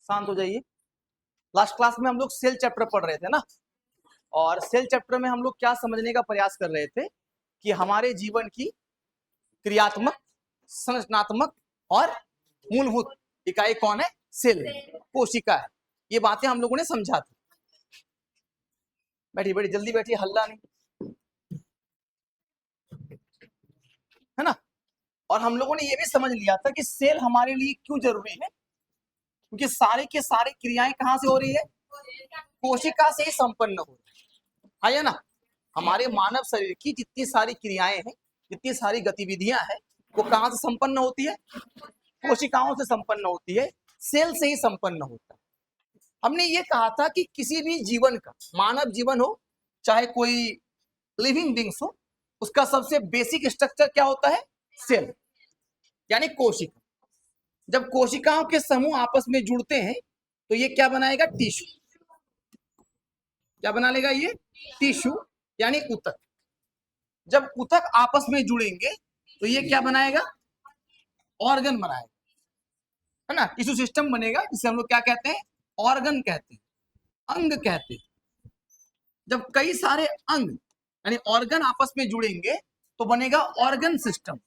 शांत हो जाइए। लास्ट क्लास में हम लोग सेल चैप्टर पढ़ रहे थे ना, और सेल चैप्टर में हम लोग क्या समझने का प्रयास कर रहे थे कि हमारे जीवन की क्रियात्मक, संरचनात्मक और मूलभूत इकाई कौन है? सेल, कोशिका है। ये बातें हम लोगों ने समझा थी। बैठिए बैठिए, जल्दी बैठिए, हल्ला नहीं, है ना। और हम लोगों ने ये भी समझ लिया था कि सेल हमारे लिए क्यों जरूरी है, क्योंकि सारे के सारे क्रियाएं कहां से हो रही है? कोशिका से ही संपन्न हो रही है ना। हमारे मानव शरीर की जितनी सारी क्रियाएं हैं, जितनी सारी गतिविधियां हैं, वो कहां से संपन्न होती है? कोशिकाओं से संपन्न होती है, सेल से ही संपन्न होता है। हमने ये कहा था कि किसी भी जीवन का, मानव जीवन हो चाहे कोई लिविंग बींग्स हो, उसका सबसे बेसिक स्ट्रक्चर क्या होता है? सेल, यानी कोशिका। जब कोशिकाओं के समूह आपस में जुड़ते हैं तो ये क्या बनाएगा? टिश्यू। क्या बना लेगा ये? टिश्यू, यानी ऊतक। जब ऊतक आपस में जुड़ेंगे तो ये क्या बनाएगा? ऑर्गन बनाएगा, है ना। टिश्यू सिस्टम बनेगा, जिसे हम लोग क्या कहते हैं? ऑर्गन कहते हैं, अंग कहते हैं। जब कई सारे अंग यानी ऑर्गन आपस में जुड़ेंगे तो बनेगा ऑर्गन सिस्टम,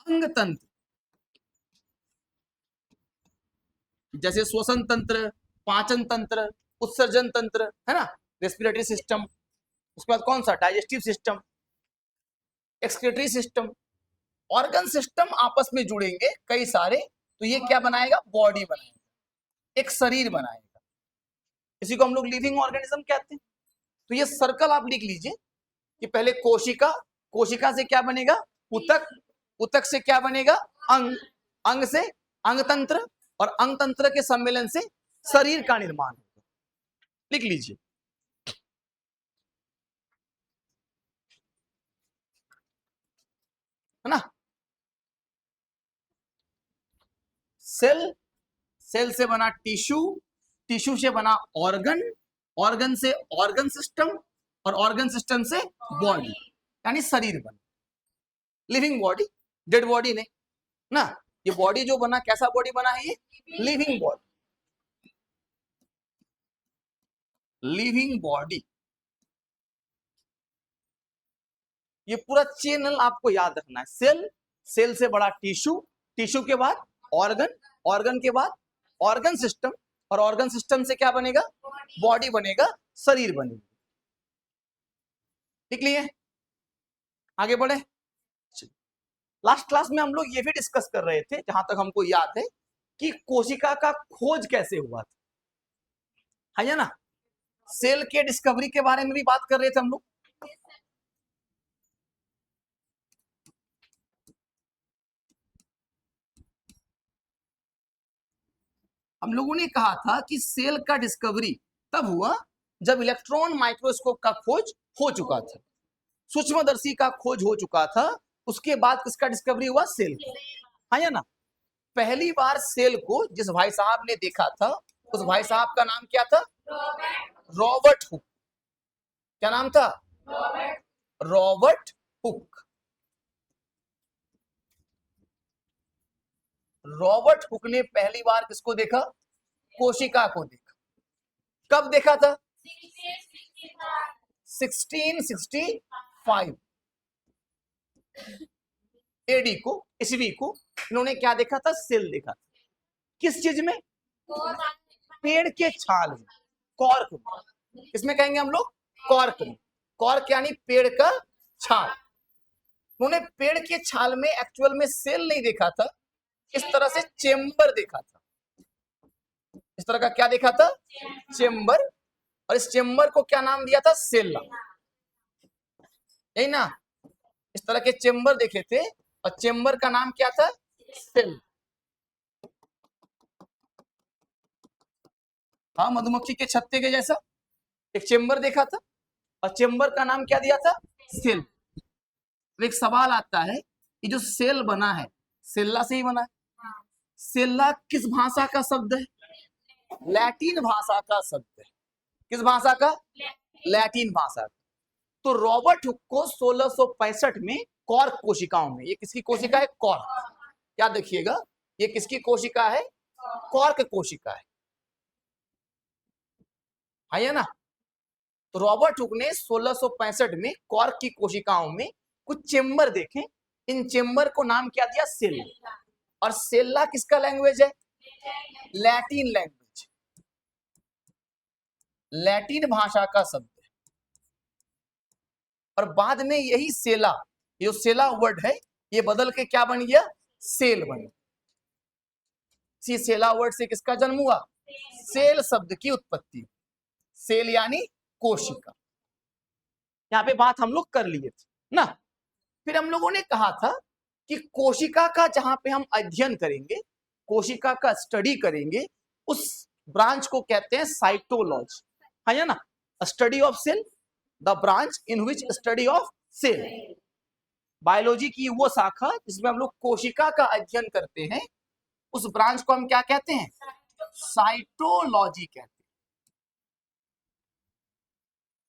अंग तंत्र। जैसे श्वसन तंत्र, पाचन तंत्र, उत्सर्जन तंत्र, है ना, रेस्पिरेटरी सिस्टम। उसके बाद कौन सा? Digestive system, excretory system. Organ system आपस में जुड़ेंगे कई सारे, तो ये क्या बनाएगा? बॉडी बनाएगा, एक शरीर बनाएगा। इसी को हम लोग लिविंग ऑर्गेनिज्म कहते हैं। तो ये सर्कल आप लिख लीजिए कि पहले कोशिका, कोशिका से क्या बनेगा? ऊतक, ऊतक से क्या बनेगा? अंग, अंग से अंगतंत्र, और अंगतंत्र के सम्मेलन से शरीर का निर्माण होगा। लिख लीजिए। है ना। सेल, सेल से बना टिश्यू, टिश्यू से बना ऑर्गन, ऑर्गन से ऑर्गन सिस्टम, और ऑर्गन सिस्टम से बॉडी, यानी शरीर बना। लिविंग बॉडी, डेड बॉडी नहीं ना। ये बॉडी जो बना, कैसा बॉडी बना है? ये लिविंग बॉडी, लिविंग बॉडी। ये पूरा चैनल आपको याद रखना है। सेल, सेल से बड़ा टिश्यू, टिश्यू के बाद ऑर्गन, ऑर्गन के बाद ऑर्गन सिस्टम, और ऑर्गन सिस्टम से क्या बनेगा? बॉडी बनेगा, शरीर बनेगा। लिख लिए? आगे बढ़े। लास्ट क्लास में हम लोग ये भी डिस्कस कर रहे थे, जहां तक हमको याद है, कि कोशिका का खोज कैसे हुआ था, है ना। सेल के डिस्कवरी के बारे में भी बात कर रहे थे हम लोग। हम लोगों ने कहा था कि सेल का डिस्कवरी तब हुआ जब इलेक्ट्रॉन माइक्रोस्कोप का खोज हो चुका था, सूक्ष्मदर्शी का खोज हो चुका था। उसके बाद किसका डिस्कवरी हुआ? सेल, है ना। पहली बार सेल को जिस भाई साहब ने देखा था, उस भाई साहब का नाम क्या था? Robert Hooke. क्या नाम था? Robert Hooke. रॉबर्ट हुक ने पहली बार किसको देखा? कोशिका को देखा। कब देखा था? 1665 एडी को, ईस्वी को इन्होंने क्या देखा था? सेल देखा था। किस चीज में? पेड़ के छाल में, कॉर्क में। किसमें कहेंगे हम लोग? कॉर्क में। कॉर्क यानी पेड़ का छाल। उन्होंने पेड़ के छाल में एक्चुअल में सेल नहीं देखा था, इस तरह से चेम्बर देखा था। इस तरह का क्या देखा था? चेम्बर। और इस चेम्बर को क्या नाम दिया था? सेल, यही ना। इस तरह के चेम्बर देखे थे, और चेम्बर का नाम क्या था? सेल। हाँ, मधुमक्खी के छत्ते के जैसा एक चेम्बर देखा था, और चेम्बर का नाम क्या दिया था? सेल। तो एक सवाल आता है कि जो सेल बना है, सेल्ला से ही बना है। सेल्ला किस भाषा का शब्द है? लैटिन भाषा का शब्द है। किस भाषा का? लैटिन भाषा। तो रॉबर्ट हुक को 1665 में कॉर्क कोशिकाओं में, ये किसकी कोशिका है? कॉर्क। क्या देखिएगा, ये किसकी कोशिका है? कॉर्क कोशिका है ना। तो रॉबर्ट हुक ने 1665 में कॉर्क की कोशिकाओं में कुछ चेम्बर देखे, इन चेम्बर को नाम क्या दिया, सेल। और सेल्ला किसका लैंग्वेज है, लैटिन लैंग्वेज, लैटिन भाषा का शब्द है। और बाद में यही सेला, ये सेला वर्ड है, ये बदल के क्या बन गया, सेल बन गया। सेला वर्ड से किसका जन्म हुआ, सेल शब्द की उत्पत्ति, सेल यानी कोशिका। यहाँ पे बात हम लोग कर लिए थे ना। फिर हम लोगों ने कहा था कि कोशिका का जहां पे हम अध्ययन करेंगे, कोशिका का स्टडी करेंगे, उस ब्रांच को कहते हैं साइटोलॉजी, है ना। Study of cell, the branch in which study of cell. Biology की वो शाखा जिसमें हम लोग कोशिका का अध्ययन करते हैं, उस ब्रांच को हम क्या कहते हैं, साइटोलॉजी कहते हैं।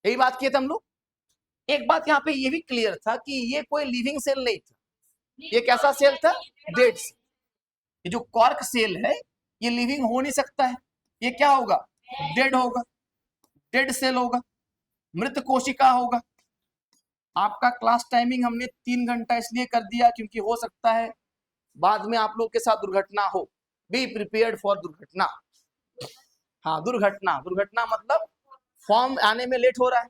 यही बात किए थे हम लोग। एक बात यहाँ पे ये भी क्लियर था कि ये कोई लिविंग सेल नहीं था, ये कैसा सेल था, डेड सेल। ये जो कॉर्क सेल है ये लिविंग हो नहीं सकता है, ये क्या होगा, डेड होगा, डेड सेल होगा, मृत कोशिका होगा। आपका क्लास टाइमिंग हमने 3 घंटा इसलिए कर दिया क्योंकि हो सकता है बाद में आप लोग के साथ दुर्घटना हो। बी प्रिपेयर्ड फॉर दुर्घटना। हाँ, दुर्घटना, दुर्घटना मतलब फॉर्म आने में लेट हो रहा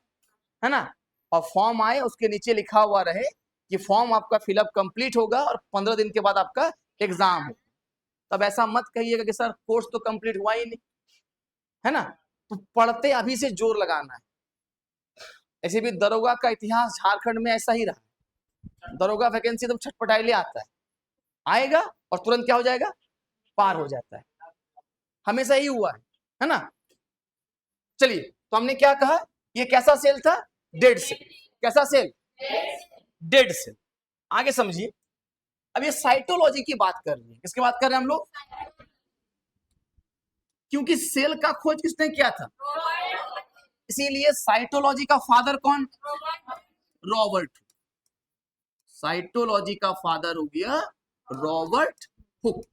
है ना, और फॉर्म आए उसके नीचे लिखा हुआ रहे कि फॉर्म आपका फिलअप कंप्लीट होगा और 15 दिन के बाद आपका एग्जाम है। तब ऐसा मत कहिएगा कि सर कोर्स तो कंप्लीट हुआ ही नहीं, है ना। तो पढ़ते अभी से जोर लगाना है। ऐसे भी दरोगा का इतिहास झारखंड में ऐसा ही रहा, दरोगा वैकेंसी एकदम छटपटाई ले आता है, आएगा और तुरंत क्या हो जाएगा, पार हो जाता है, हमेशा ही हुआ है ना। चलिए, तो हमने क्या कहा, ये कैसा सेल था, डेड सेल। कैसा सेल, डेड सेल। आगे समझिए, अब ये साइटोलॉजी की बात कर रही है, किसकी बात कर रहे हैं हम लोग, क्योंकि सेल का खोज किसने किया था, इसीलिए साइटोलॉजी का फादर कौन, रॉबर्ट। साइटोलॉजी का फादर हो गया रॉबर्ट हुक।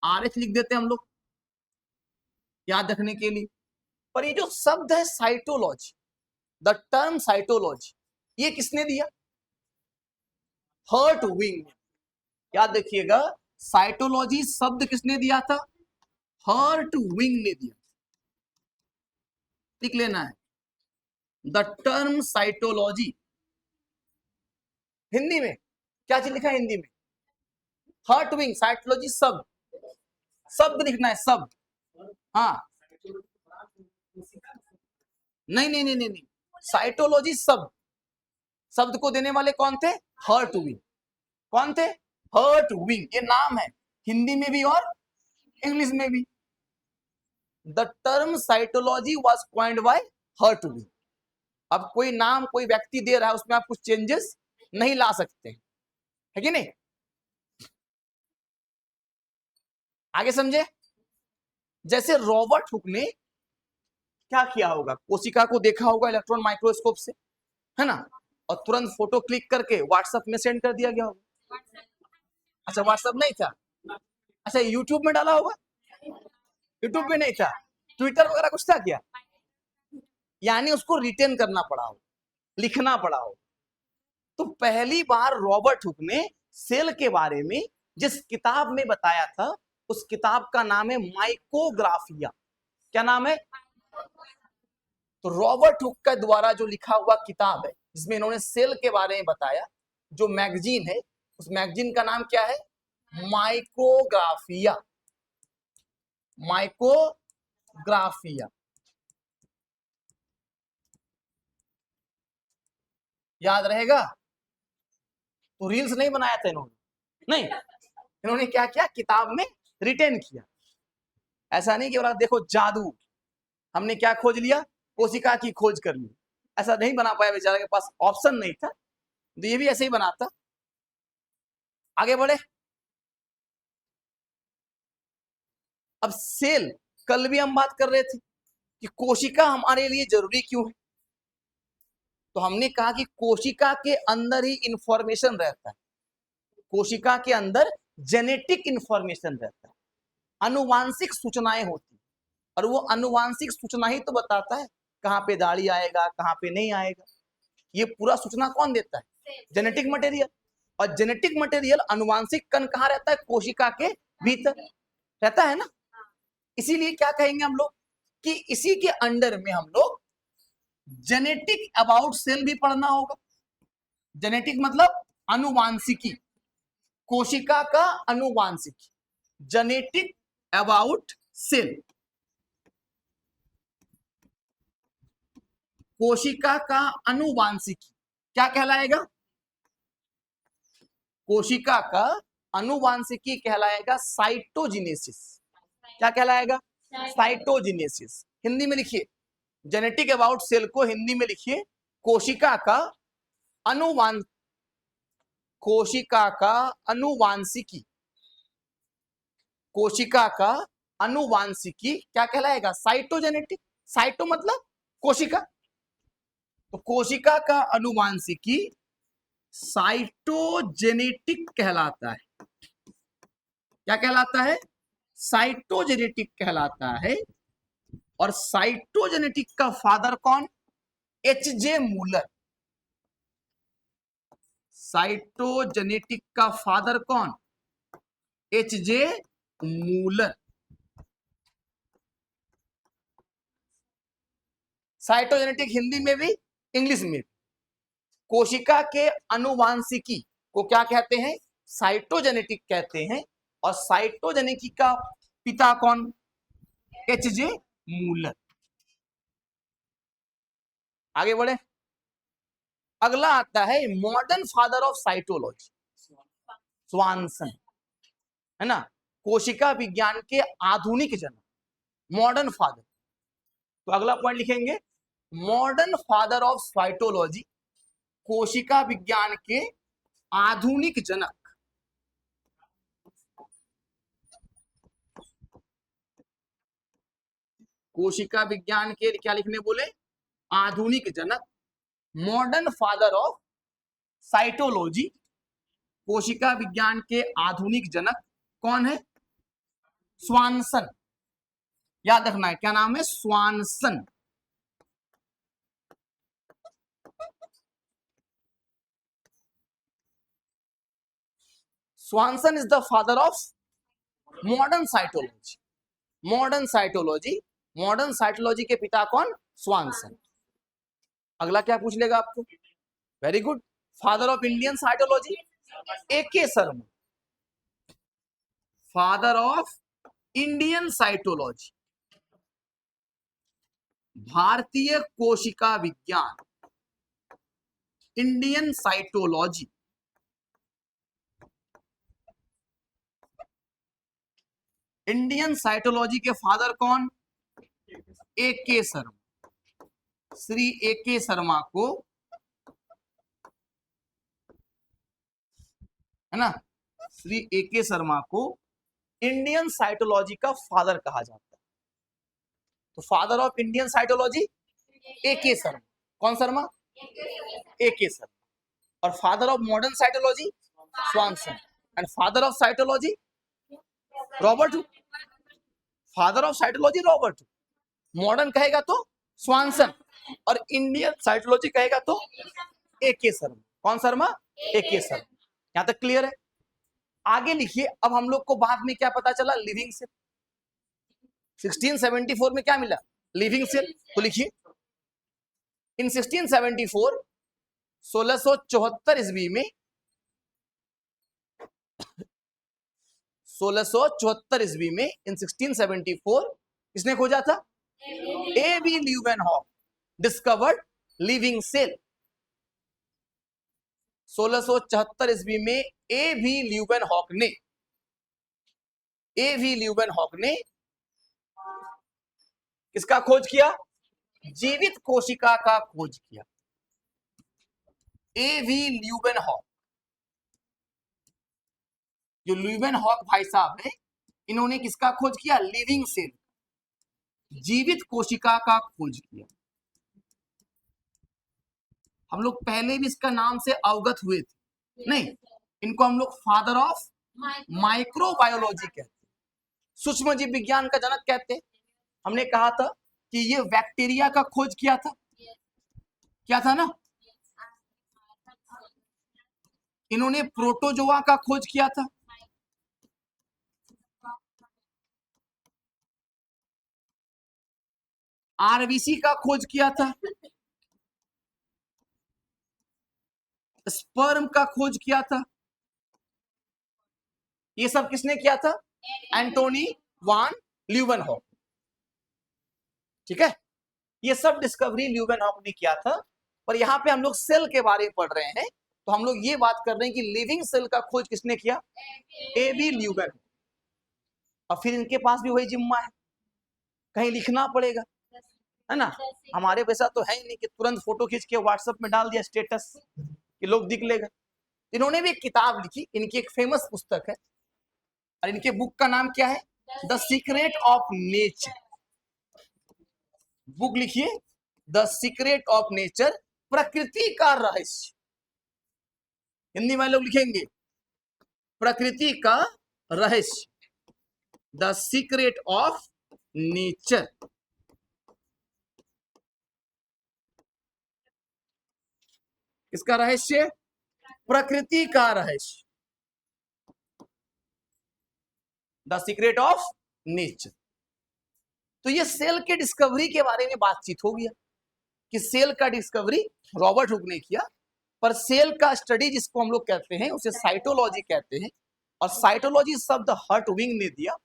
आरएच लिख देते हैं हम लोग याद रखने के लिए। पर ये जो शब्द है साइटोलॉजी, द टर्म साइटोलॉजी, ये किसने दिया, हर्ट विंग। याद रखिएगा, साइटोलॉजी शब्द किसने दिया था, हर्ट विंग ने दिया। लिख लेना है, द टर्म साइटोलॉजी। हिंदी में क्या चीज लिखा है, हिंदी में हर्ट विंग, साइटोलॉजी शब्द, शब्द लिखना है, शब्द। हाँ, नहीं नहीं नहीं नहीं, नहीं। साइटोलॉजी शब्द, शब्द को देने वाले कौन थे, हर्ट विंग। कौन थे, हर्ट विंग, ये नाम है हिंदी में भी और इंग्लिश में भी। The term cytology was coined by Hertwig. अब कोई नाम कोई व्यक्ति दे रहा है, उसमें आप कुछ चेंजेस नहीं ला सकते, है कि नहीं। आगे समझे, जैसे रॉबर्ट हुक ने क्या किया होगा, कोशिका को देखा होगा इलेक्ट्रॉन माइक्रोस्कोप से, है ना, और तुरंत फोटो क्लिक करके व्हाट्सएप में सेंड कर दिया गया होगा। अच्छा, व्हाट्सएप नहीं था, अच्छा यूट्यूब में डाला होगा, यूट्यूब पे नहीं था, ट्विटर वगैरह कुछ था क्या, यानी उसको रिटेन करना पड़ा हो, लिखना पड़ा हो। तो पहली बार रॉबर्ट हुक ने सेल के बारे में जिस किताब में बताया था, उस किताब का नाम है माइकोग्राफिया। क्या नाम है, तो रॉबर्ट हुक का द्वारा जो लिखा हुआ किताब है जिसमें इन्होंने सेल के बारे में बताया, जो मैगजीन है, उस मैगजीन का नाम क्या है, माइकोग्राफिया। माइकोग्राफिया याद रहेगा। तो रील्स नहीं बनाया था इन्होंने, नहीं, इन्होंने क्या किया, किताब में रिटेन किया। ऐसा नहीं कि बोला देखो जादू, हमने क्या खोज लिया, कोशिका की खोज कर ली, ऐसा नहीं बना पाया, बेचारे के पास ऑप्शन नहीं था, तो ये भी ऐसे ही बनाता। आगे बढ़े, अब सेल, कल भी हम बात कर रहे थे कि कोशिका हमारे लिए जरूरी क्यों है, तो हमने कहा कि कोशिका के अंदर ही इंफॉर्मेशन रहता है, कोशिका के अंदर जेनेटिक इंफॉर्मेशन रहता है। अनुवांशिक सूचनाएं होती, और वो अनुवांशिक सूचना ही तो बताता है कहाँ पे दाढ़ी आएगा, कहाँ पे नहीं आएगा। ये पूरा सूचना कौन देता है? Genetic material. और जेनेटिक मटेरियल अनुवांशिक कण कहाँ रहता है? कोशिका के भीतर रहता है ना। इसीलिए क्या कहेंगे हम लोग कि इसी के अंडर में हम लोग जेनेटिक अबाउट सेल भी पढ़ना होगा। जेनेटिक मतलब अनुवांशिकी, कोशिका का अनुवांशिकी, जेनेटिक अबाउट सेल, कोशिका का अनुवांशिकी क्या कहलाएगा? कोशिका का अनुवांशिकी कहलाएगा साइटोजेनेसिस। क्या कहलाएगा? साइटोजेनेसिस। हिंदी में लिखिए, जेनेटिक अबाउट सेल को हिंदी में लिखिए कोशिका का अनुवांशिकी, कोशिका का अनुवांशिकी क्या कहलाएगा? साइटोजेनेटिक। साइटो मतलब कोशिका, तो कोशिका का अनुवांशिकी साइटोजेनेटिक कहलाता है। क्या कहलाता है? साइटोजेनेटिक कहलाता है। और साइटोजेनेटिक का फादर कौन? एच.जे. मूलर। साइटोजेनेटिक का फादर कौन? एच.जे. मूलर। साइटोजेनेटिक हिंदी में भी इंग्लिश में भी। कोशिका के अनुवांशिकी को क्या कहते हैं? साइटोजेनेटिक कहते हैं। और साइटोजेनेटिक का पिता कौन? एच.जे. मूलर। आगे बढ़े, अगला आता है मॉडर्न फादर ऑफ साइटोलॉजी, स्वानसन, है ना। कोशिका विज्ञान के आधुनिक जनक, मॉडर्न फादर। तो अगला पॉइंट लिखेंगे मॉडर्न फादर ऑफ साइटोलॉजी, कोशिका विज्ञान के आधुनिक जनक। कोशिका विज्ञान के क्या लिखने बोले? आधुनिक जनक। मॉडर्न फादर ऑफ साइटोलॉजी, कोशिका विज्ञान के आधुनिक जनक कौन है? स्वानसन। याद रखना है, क्या नाम है? Swanson. Swanson is the father of modern cytology. Modern cytology, modern cytology के पिता कौन? स्वानसन। अगला क्या पूछ लेगा आपको? Very good. Father of Indian cytology, A K. Sharma. Father of Indian cytology, भारतीय कोशिका विज्ञान, इंडियन साइटोलॉजी। इंडियन साइटोलॉजी के फादर कौन? ए.के. शर्मा। श्री ए.के. शर्मा को, है ना, श्री ए.के. शर्मा को इंडियन साइटोलॉजी का फादर कहा जाता है। तो father of Indian cytology A K. Sharma. कौन शर्मा? ए.के. शर्मा। और father of modern cytology Swanson. And father of cytology Robert Hooke. Father of cytology Robert Hooke. Modern कहेगा तो स्वानसन, और इंडियन साइटोलॉजी कहेगा तो ए.के. शर्मा। कौन शर्मा? ए.के. शर्मा। यहां तक क्लियर है? आगे लिखिए। अब हम लोग को बाद में क्या पता चला? Living cell. 1674 में क्या मिला? Living cell. तो लिखिए इन 1674, 1674 ईस्वी में, 1674 ईस्वी में, इन 1674 किसने खोजा था? A B. Leeuwenhoek discovered living cell. 1674 ईस्वी में ए.बी. ल्यूवेनहॉक ने किसका खोज किया? जीवित कोशिका का खोज किया। ए.बी. ल्यूवेनहॉक, जो ल्यूवेनहॉक भाई साहब है, इन्होंने किसका खोज किया? लिविंग सेल, जीवित कोशिका का खोज किया। हम लोग पहले भी इसका नाम से अवगत हुए थे, नहीं? इनको हम लोग फादर ऑफ माइक्रोबायोलॉजी कहते हैं। सूक्ष्म जीव विज्ञान का जनक कहते हैं। हमने कहा था कि ये बैक्टीरिया का खोज किया था, क्या था ना, इन्होंने प्रोटोजोआ का खोज किया था, आरबीसी का खोज किया था, स्पर्म का खोज किया था। ये सब किसने किया था? एंटोनी वान ल्यूवेनहॉक। ठीक है, ये सब डिस्कवरी ल्यूवेनहॉक ने किया था। पर यहाँ पे हम लोग सेल के बारे में पढ़ रहे हैं, तो हम लोग ये बात कर रहे हैं कि लिविंग सेल का खोज किसने किया? A B Leeuwenhoek. और फिर इनके पास भी वही जिम्मा है, कहीं लिखना पड़ेगा, है ना। हमारे वैसा तो है ही नहीं कि तुरंत फोटो खींच के व्हाट्सएप में डाल दिया स्टेटस कि लोग दिख लेगा। इन्होंने भी एक किताब लिखी, इनकी एक फेमस पुस्तक है, और इनके बुक का नाम क्या है? The secret of nature. Book लिखिए, द सीक्रेट ऑफ नेचर, प्रकृति का रहस्य। हिंदी में लोग लिखेंगे प्रकृति का रहस्य, द सीक्रेट ऑफ नेचर। इसका रहस्य, प्रकृति का रहस्य, द सीक्रेट ऑफ नेचर। तो ये सेल के डिस्कवरी के बारे में बातचीत हो गया कि सेल का डिस्कवरी रॉबर्ट हुक ने किया, पर सेल का स्टडी जिसको हम लोग कहते हैं उसे साइटोलॉजी कहते हैं। और साइटोलॉजी शब्द हर्टविग ने दिया।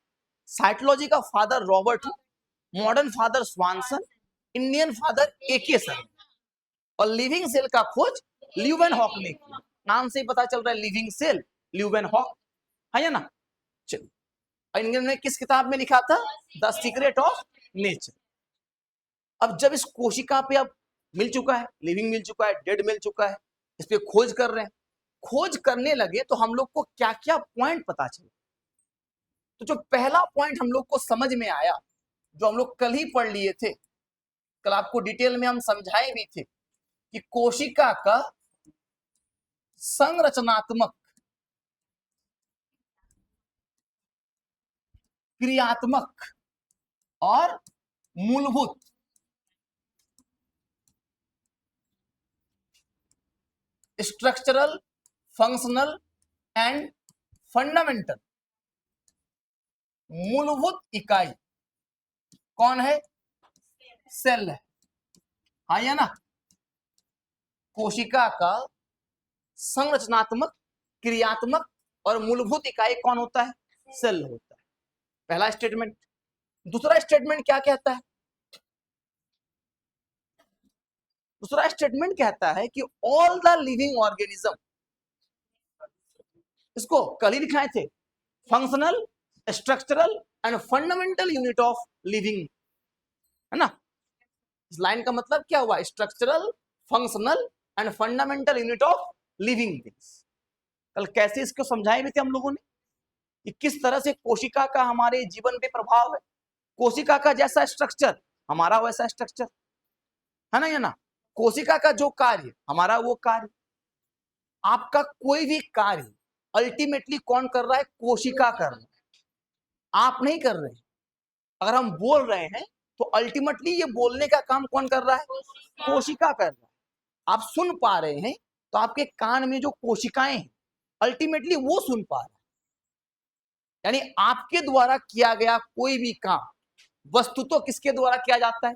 साइटोलॉजी का father Robert Hooke, modern father Swanson, Indian father A K sir. और लिविंग सेल का खोज ल्यूवेनहॉक ने किया। नाम से ही पता चल रहा है लिविंग सेल, ल्यूवेनहॉक, है ना। चलिए, इन्होंने किस किताब में लिखा था? The secret of nature. अब जब इस कोशिका पे अब मिल चुका है, लिविंग मिल चुका है, डेड मिल चुका है, इस पे खोज कर रहे हैं, खोज करने लगे तो हम लोग को क्या क्या पॉइंट पता चले। तो जो पहला पॉइंट हम लोग को समझ में आया, जो हम लोग कल ही पढ़ लिए थे, कल आपको डिटेल में हम समझाए भी थे कि कोशिका का संरचनात्मक, क्रियात्मक और मूलभूत स्ट्रक्चरल, फंक्शनल एंड फंडामेंटल, मूलभूत इकाई कौन है? सेल है, हाँ या ना। कोशिका का संरचनात्मक, क्रियात्मक और मूलभूत इकाई कौन होता है? सेल होता है। पहला स्टेटमेंट। दूसरा स्टेटमेंट क्या कहता है? दूसरा स्टेटमेंट कहता है कि ऑल द लिविंग ऑर्गेनिज्म, इसको कल ही दिखाए थे, functional, structural and fundamental unit of living, है ना। इस लाइन का मतलब क्या हुआ? Structural, functional and fundamental unit of living things. कल कैसे इसको समझाए भी थे हम लोगों ने कि किस तरह से कोशिका का हमारे जीवन पे प्रभाव है। कोशिका का जैसा स्ट्रक्चर हमारा वैसा स्ट्रक्चर, है ना, या ना। कोशिका का जो कार्य हमारा वो कार्य। आपका कोई भी कार्य अल्टीमेटली कौन कर रहा है? कोशिका कर रहा है, आप नहीं कर रहे हैं। अगर हम बोल रहे हैं तो अल्टीमेटली ये बोलने का काम कौन कर रहा है? कोशिका कर रहा है। आप सुन पा रहे हैं तो आपके कान में जो कोशिकाएं हैं अल्टीमेटली वो सुन पा रहे हैं। यानी आपके द्वारा किया गया कोई भी काम वस्तु तो किसके द्वारा किया जाता है?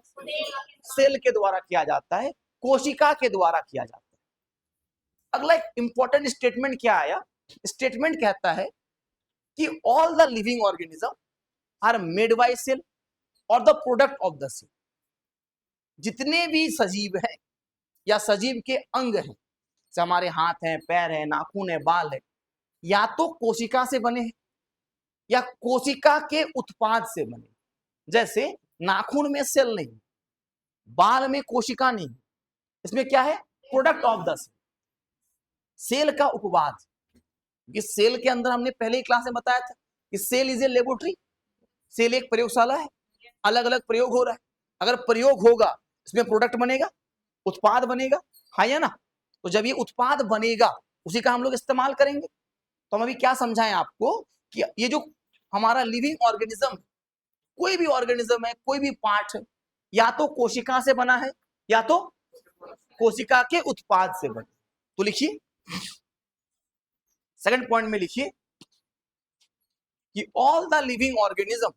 सेल के द्वारा किया जाता है, कोशिका के द्वारा किया जाता है। अगला एक इंपॉर्टेंट स्टेटमेंट क्या आया? स्टेटमेंट कहता है कि all the living organism are made by cell और the product of the cell. जितने भी सजीव हैं या सजीव के अंग हैं, जैसे हमारे हाथ हैं, पैर हैं, नाखून है, बाल है, या तो कोशिका से बने हैं या कोशिका के उत्पाद से बने। जैसे नाखून में सेल नहीं, बाल में कोशिका नहीं, इसमें क्या है? Product of the cell, cell का उपवाद। इस सेल के अंदर हमने पहले ही क्लास में बताया था कि cell is a laboratory, cell एक प्रयोगशाला है, अलग अलग प्रयोग हो रहा है। अगर प्रयोग होगा इसमें प्रोडक्ट बनेगा, उत्पाद बनेगा, हाँ या ना। तो जब ये उत्पाद बनेगा उसी का हम लोग इस्तेमाल करेंगे। तो हम अभी क्या समझाएं आपको कि ये जो हमारा लिविंग ऑर्गेनिज्म, कोई भी ऑर्गेनिज्म है, कोई भी पार्ट है, या तो कोशिका से बना है या तो कोशिका के उत्पाद से बना। तो लिखिए सेकंड पॉइंट में लिखिए कि all the living organism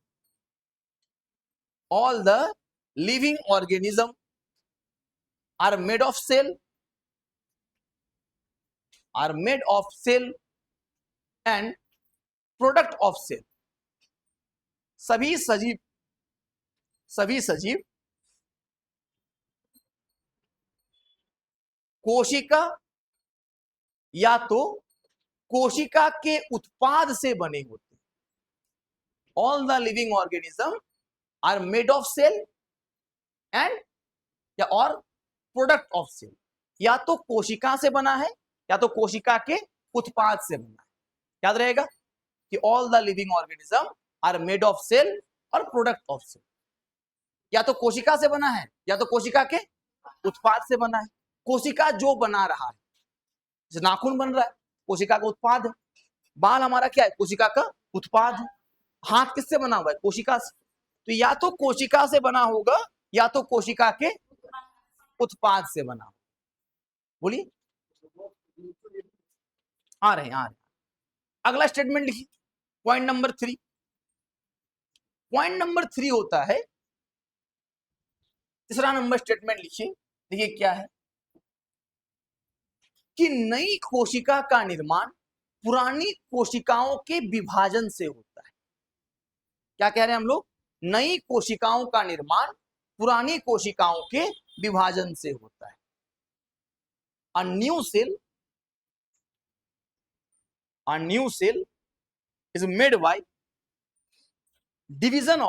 are made of cell and product of cell. सभी सजीव कोशिका या तो कोशिका के उत्पाद से बने होते हैं। All the living organism are made of cell and या और प्रोडक्ट ऑफ सेल, या तो कोशिका से बना है या तो कोशिका के उत्पाद से बना है। याद रहेगा कि all the living organism are made of cell और प्रोडक्ट ऑफ सेल, या तो कोशिका से बना है या तो कोशिका के उत्पाद से बना है। कोशिका जो बना रहा है, जैसे नाखून बन रहा है, कोशिका का उत्पाद है। बाल हमारा क्या है? कोशिका का उत्पाद है। हाथ किससे बना हुआ है? कोशिका से। तो या तो कोशिका से बना होगा या तो कोशिका के उत्पाद से बना। बोलिए, आ रहे हैं। अगला स्टेटमेंट लिखिए, पॉइंट नंबर 3। पॉइंट नंबर 3 होता है, तीसरा नंबर स्टेटमेंट लिखिए। देखिए क्या है कि नई कोशिका का निर्माण पुरानी कोशिकाओं के विभाजन से होता है। क्या कह रहे हैं हम लोग? नई कोशिकाओं का निर्माण पुरानी कोशिकाओं के विभाजन से होता है। A new cell is made by division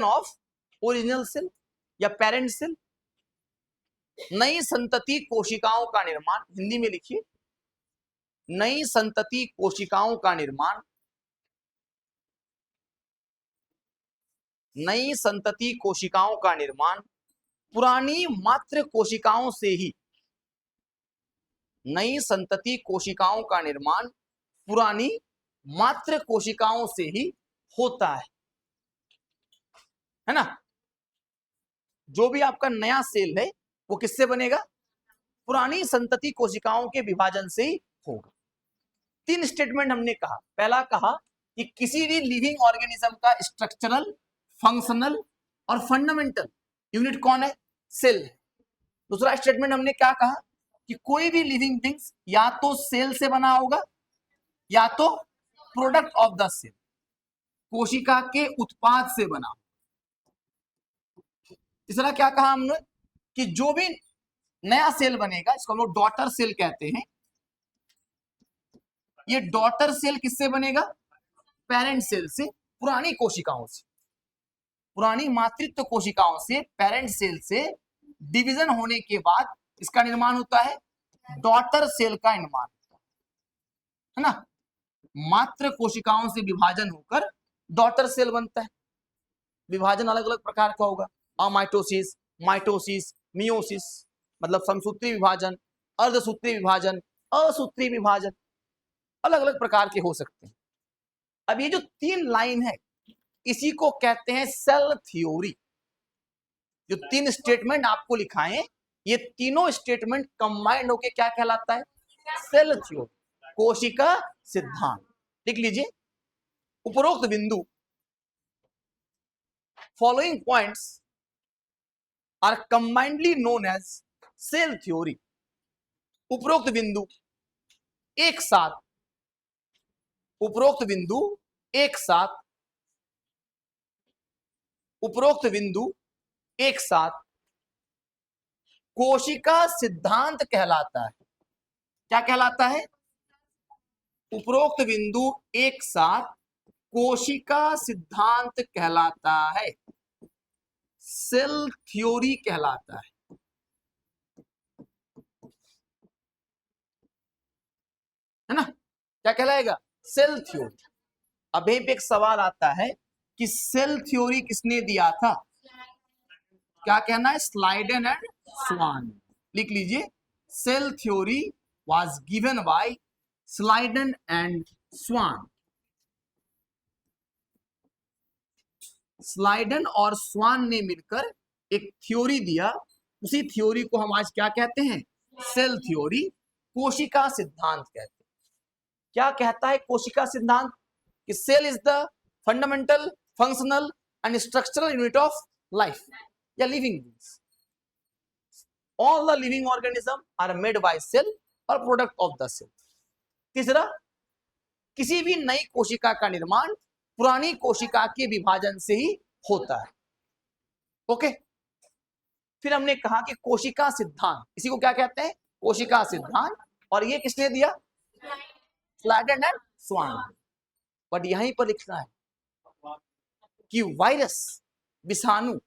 of original cell या पेरेंट सेल। नई संतति कोशिकाओं का निर्माण, हिंदी में लिखिए, नई संतति कोशिकाओं का निर्माण पुरानी मात्र कोशिकाओं से ही, नई संतति कोशिकाओं का निर्माण पुरानी मात्र कोशिकाओं से ही होता है ना। जो भी आपका नया सेल है वो किससे बनेगा? पुरानी संतति कोशिकाओं के विभाजन से ही होगा। 3 स्टेटमेंट हमने कहा। पहला कहा कि किसी भी लिविंग ऑर्गेनिज्म का स्ट्रक्चरल, फंक्शनल और फंडामेंटल यूनिट कौन है? सेल है। दूसरा स्टेटमेंट हमने क्या कहा कि कोई भी लिविंग थिंग्स या तो सेल से बना होगा या तो प्रोडक्ट ऑफ द सेल, कोशिका के उत्पाद से बना। तीसरा क्या कहा हमने कि जो भी नया सेल बनेगा, इसको हम लोग डॉटर सेल कहते हैं। ये डॉटर सेल किससे बनेगा? पेरेंट सेल से, पुरानी कोशिकाओं से, पुरानी मातृत्व कोशिकाओं से, पेरेंट सेल से डिवीजन होने के बाद इसका निर्माण होता है, डॉटर सेल का निर्माण है ना। मात्र कोशिकाओं से विभाजन होकर डॉटर सेल बनता है। विभाजन अलग अलग प्रकार का होगा, अमाइटोसिस, माइटोसिस, मियोसिस, मतलब समसूत्री विभाजन, अर्धसूत्री विभाजन, असूत्री विभाजन, अलग अलग प्रकार के हो सकते हैं। अब ये जो 3 लाइन है इसी को कहते हैं सेल थ्योरी। जो 3 स्टेटमेंट आपको लिखाएं, ये तीनों स्टेटमेंट कंबाइंड होके क्या कहलाता है? सेल थ्योरी, कोशिका सिद्धांत। लिख लीजिए, उपरोक्त बिंदु, following points are combinedly known as cell theory. उपरोक्त बिंदु एक साथ, उपरोक्त बिंदु एक साथ, उपरोक्त बिंदु एक साथ कोशिका सिद्धांत कहलाता है। क्या कहलाता है? उपरोक्त बिंदु एक साथ कोशिका सिद्धांत कहलाता है, सेल थ्योरी कहलाता है ना। क्या कहलाएगा? Cell theory. अब यहीं पे एक सवाल आता है कि सेल थ्योरी किसने दिया था? क्या कहना है? Schleiden and Swann. लिख लीजिए, cell theory was given by Schleiden and Swann. Schleiden और स्वान ने मिलकर एक थ्योरी दिया, उसी थ्योरी को हम आज क्या कहते हैं? सेल थ्योरी, कोशिका सिद्धांत कहते हैं। क्या कहता है कोशिका सिद्धांत? कि cell is the fundamental, functional and structural unit of life या living beings. All the living organism are made by cell और प्रोडक्ट ऑफ द सेल। तीसरा, किसी भी नई कोशिका का निर्माण पुरानी कोशिका के विभाजन से ही होता है। ओके, फिर हमने कहा कि कोशिका सिद्धांत, इसी को क्या कहते हैं? कोशिका सिद्धांत। और ये किसने दिया? स्लाइडन एंड स्वान। बट यहीं पर लिखना है कि वायरस, विषाणु,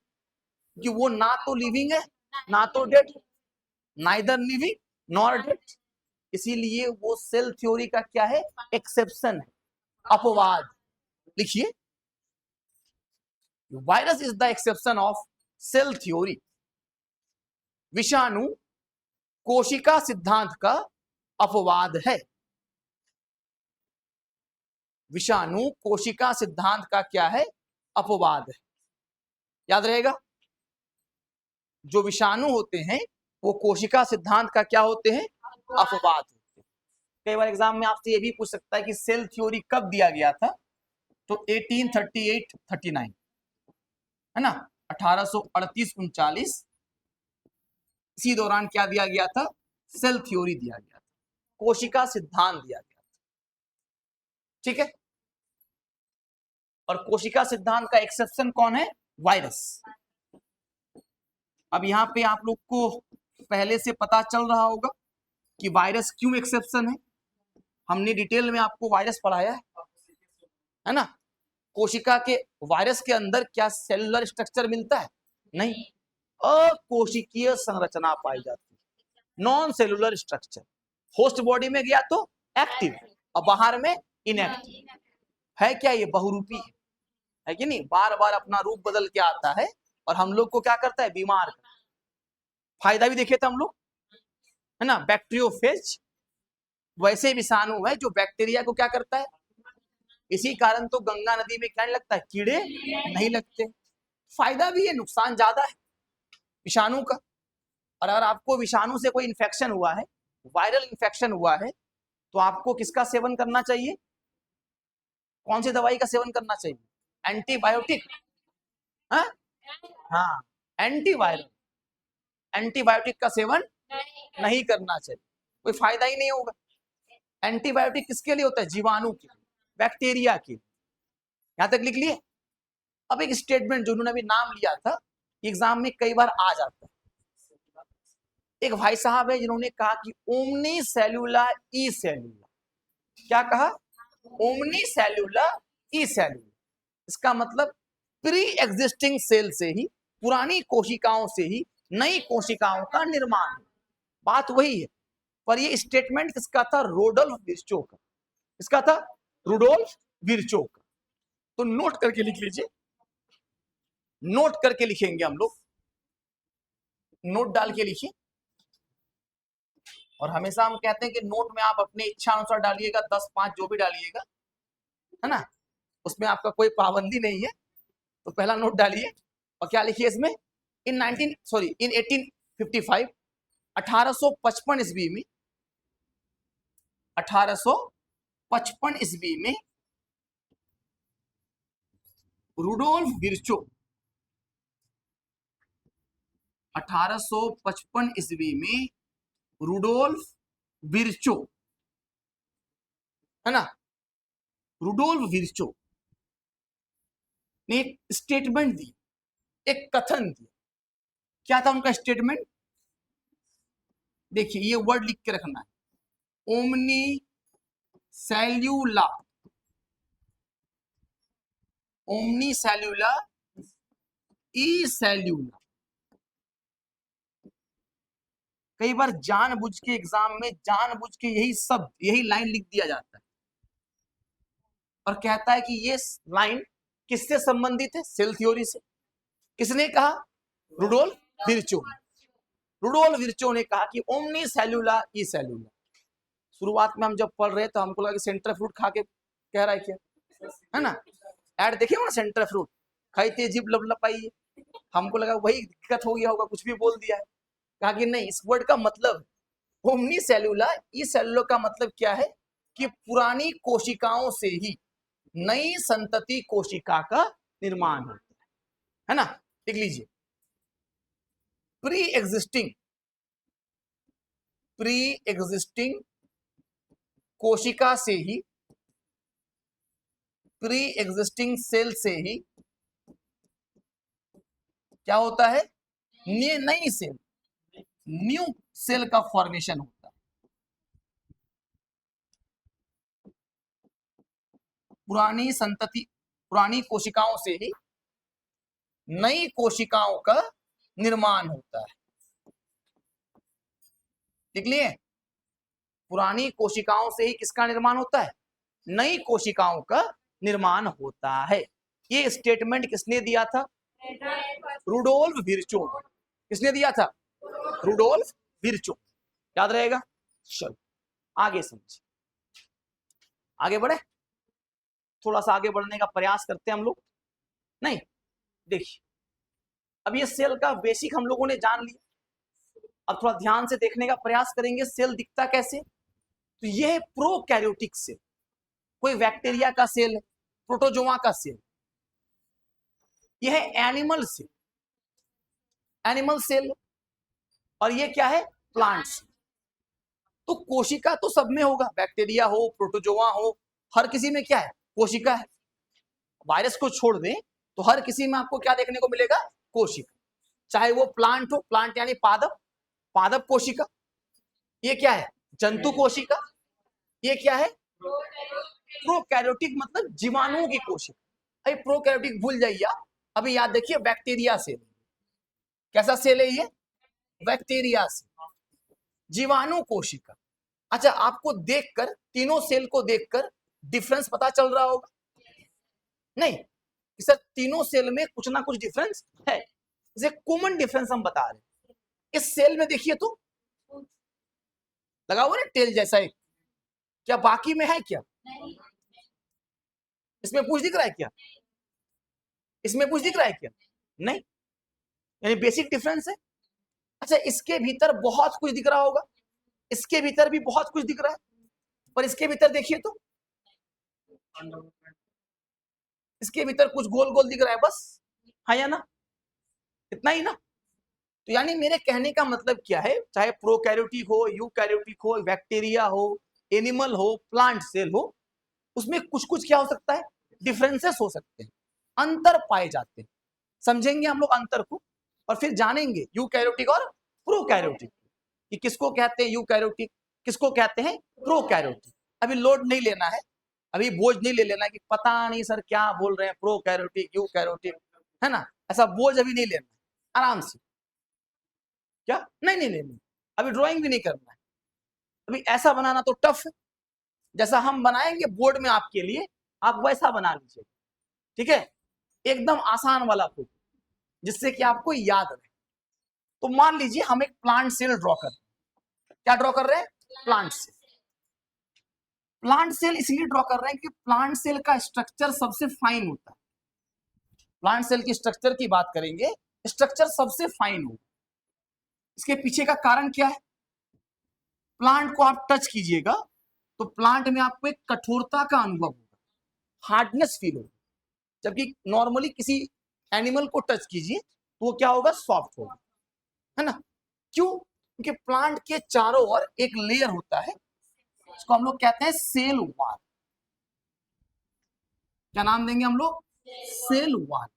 कि वो ना तो लिविंग है ना तो dead, neither living nor dead, इसीलिए वो सेल थ्योरी का क्या है? एक्सेप्शन है, अपवाद। लिखिए, virus is the exception of cell theory. विषाणु कोशिका सिद्धांत का अपवाद है। विषाणु कोशिका सिद्धांत का क्या है? अपवाद है। याद रहेगा, जो विषाणु होते हैं वो कोशिका सिद्धांत का क्या होते हैं? अपवाद होते हैं। कई बार एग्जाम में आपसे ये भी पूछ सकता है कि सेल थ्योरी कब दिया गया था? तो 1838-39 है ना, 1838-39, इसी दौरान क्या दिया गया था? सेल थ्योरी दिया गया था, कोशिका सिद्धांत दिया गया था। ठीक है, और कोशिका सिद्धांत का एक्सेप्शन कौन है? वायरस। अब यहां पे आप लोग को पहले से पता चल रहा होगा कि वायरस क्यों एक्सेप्शन है। हमने डिटेल में आपको वायरस पढ़ाया है ना। कोशिका के वायरस के अंदर क्या सेलुलर स्ट्रक्चर मिलता है? नहीं, अकोशिकीय संरचना पाई जाती है, non cellular structure. Host body में गया तो एक्टिव और बाहर में इनएक्टिव है। क्या ये बहुरूपी है कि नहीं? बार बार अपना रूप बदल के आता है और हम लोग को क्या करता है? बीमार करता है। फायदा भी देखे थे हम लोग, है ना, बैक्टीरियोफेज। वैसे विषाणु है जो बैक्टीरिया को क्या करता है? इसी कारण तो गंगा नदी में क्या नहीं लगता है? कीड़े नहीं लगते। फायदा भी है, नुकसान ज्यादा है विषाणु का। और अगर आपको विषाणु से कोई इन्फेक्शन हुआ है, वायरल इन्फेक्शन हुआ है, तो आपको किसका सेवन करना चाहिए? कौन सी दवाई का सेवन करना चाहिए? एंटीबायोटिक। हाँ, एंटीवायरल, एंटीबायोटिक का सेवन नहीं करना चाहिए, कोई फायदा ही नहीं होगा। एंटीबायोटिक किसके लिए होता है? जीवाणु के लिए, बैक्टीरिया के लिए। यहां तक लिख लिए। अब एक स्टेटमेंट जो उन्होंने अभी नाम लिया था, एग्जाम में कई बार आ जाता है। एक भाई साहब है जिन्होंने कहा कि ओमनी सेल्यूला ई सेल्यूला। क्या कहा? ओमनी सेल्यूला ई सेल्यूला। इसका मतलब प्री एग्जिस्टिंग सेल से ही, पुरानी कोशिकाओं से ही नई कोशिकाओं का निर्माण। बात वही है, पर ये स्टेटमेंट किसका था? रोडोल्फ विर्चो का। किसका था? रूडोल्फ विर्चो का। तो नोट करके लिख लीजिए, नोट करके लिखेंगे हम लोग, नोट डाल के लिखिए। और हमेशा हम कहते हैं कि नोट में आप अपनी इच्छा अनुसार डालिएगा, 10, 5 जो भी डालिएगा, है ना, उसमें आपका कोई पाबंदी नहीं है। तो पहला नोट डालिए और क्या लिखिए इसमें? इन 1855 1855 ईस्वी में, 1855 ईस्वी में रूडोल्फ विर्चो, 1855 ईस्वी में रूडोल्फ विर्चो, है ना, रूडोल्फ विर्चो ने एक स्टेटमेंट दी, एक कथन दिया। क्या था उनका स्टेटमेंट? देखिए, ये वर्ड लिख के रखना है, ओमनी सेल्यूला, ओमनी सेल्यूला ई सेल्यूला। कई बार जानबूझ के एग्जाम में जानबूझ के यही शब्द, यही लाइन लिख दिया जाता है और कहता है कि ये लाइन किससे संबंधित है? सेल थ्योरी से। किसने कहा? Rudolph Virchow. रुडोल्फ विर्चो ने कहा कि ओमनी सेल्यूला ई सेल्यूला। शुरुआत में हम जब पढ़ रहे तो हमको लगा कि सेंटर फ्रूट खा के कह रहा है क्या, है ना, ऐड देखे हो ना, सेंटर फ्रूट खाइते जीभ लपलपाई, हमको लगा वही दिक्कत हो गया होगा, कुछ भी बोल दिया है। कहा कि नहीं, इस वर्ड का मतलब ओमनी सेल्यूला ई सेल्यूला का मतलब क्या है कि पुरानी कोशिकाओं से ही नई संतति कोशिका का निर्माण होता है ना। लिख लीजिए, प्री एग्जिस्टिंग कोशिका से ही, प्री एग्जिस्टिंग सेल से ही क्या होता है, नई सेल, न्यू सेल का फॉर्मेशन होता है। पुरानी संतति, पुरानी कोशिकाओं से ही नई कोशिकाओं का निर्माण होता है। देख लिए, पुरानी कोशिकाओं से ही किसका निर्माण होता है, नई कोशिकाओं का निर्माण होता है। ये स्टेटमेंट किसने दिया था, रुडोल्फ विर्चो। किसने दिया था, रुडोल्फ विर्चो। याद रहेगा। चलो आगे समझिए, आगे बढ़े, थोड़ा सा आगे बढ़ने का प्रयास करते हैं हम लोग। नहीं, देखिए, अब ये सेल का बेसिक हम लोगों ने जान लिया, अब थोड़ा ध्यान से देखने का प्रयास करेंगे सेल दिखता कैसे। तो यह है प्रोकैरियोटिक सेल, कोई बैक्टीरिया का सेल है, प्रोटोजोआ का सेल। यह है एनिमल सेल, एनिमल सेल, और ये क्या है, प्लांट सेल। तो कोशिका तो सब में होगा, बैक्टीरिया हो, प्रोटोजोआ हो, हर किसी में क्या है, कोशिका है। वायरस को छोड़ दें तो हर किसी में आपको क्या देखने को मिलेगा, कोशिका। चाहे वो प्लांट हो, प्लांट यानी पादप, पादप कोशिका। ये क्या है, जंतु कोशिका। ये क्या है, प्रोकैरियोटिक मतलब जीवाणुओं की कोशिका। अभी प्रोकैरियोटिक भूल जाइए, अभी याद देखिए बैक्टीरिया सेल। कैसा सेल है ये, बैक्टीरिया सेल, जीवाणु कोशिका। अच्छा, आपको देखकर, तीनों सेल को देखकर डिफरेंस पता चल रहा होगा, नहीं सर, तीनों सेल में कुछ ना कुछ डिफरेंस है। जैसे कॉमन डिफरेंस हम बता रहे हैं, इस सेल में देखिए तो लगा हुआ ना टेल जैसा एक, क्या बाकी में है क्या, इसमें कुछ दिख रहा है क्या, इसमें कुछ दिख रहा है क्या, नहीं, यानी बेसिक डिफरेंस है। अच्छा, इसके भीतर बहुत कुछ दिख रहा होगा, इसके भीतर भी बहुत कुछ दिख रहा है, पर इसके भीतर देखिए तो इसके भीतर कुछ गोल गोल दिख रहा है बस, हाँ या ना, इतना ही ना। तो यानी मेरे कहने का मतलब क्या है, चाहे प्रोकैरियोटिक हो, यूकैरियोटिक हो, बैक्टीरिया हो, एनिमल हो, प्लांट सेल हो, उसमें कुछ कुछ क्या हो सकता है, डिफरेंसेस हो सकते हैं, अंतर पाए जाते हैं। समझेंगे हम लोग अंतर को, और फिर जानेंगे यूकैरियोटिक और प्रोकैरियोटिक कि किसको कहते हैं यूकैरियोटिक, किसको कहते हैं प्रोकैरियोटिक। अभी लोड नहीं लेना है, अभी बोझ नहीं ले लेना कि पता नहीं सर क्या बोल रहे हैं, प्रोकैरियोटिक यूकैरियोटिक, है ना, ऐसा बोझ अभी नहीं लेना, आराम से। क्या नहीं नहीं लेना, अभी ड्राइंग भी नहीं करना है, अभी ऐसा बनाना तो टफ है, जैसा हम बनाएंगे बोर्ड में आपके लिए, आप वैसा बना लीजिए, ठीक है, एकदम आसान वाला फोटो, जिससे कि आपको याद रहे। तो मान लीजिए हम एक प्लांट सेल ड्रॉ कर, क्या ड्रॉ कर रहे हैं, प्लांट सेल। प्लांट सेल इसलिए ड्रॉ कर रहे हैं कि प्लांट सेल का स्ट्रक्चर सबसे फाइन होता है। प्लांट सेल की स्ट्रक्चर की बात करेंगे, स्ट्रक्चर सबसे फाइन होगा। इसके पीछे का कारण क्या है, प्लांट को आप टच कीजिएगा तो प्लांट में आपको एक कठोरता का अनुभव होगा, हार्डनेस फील होगा, जबकि नॉर्मली किसी एनिमल को टच कीजिए तो वो क्या होगा, सॉफ्ट होगा, है ना। क्यों, क्योंकि प्लांट के चारों ओर एक लेयर होता है, इसको हम लोग कहते हैं सेल वॉल। क्या नाम देंगे हम लोग, सेल वॉल।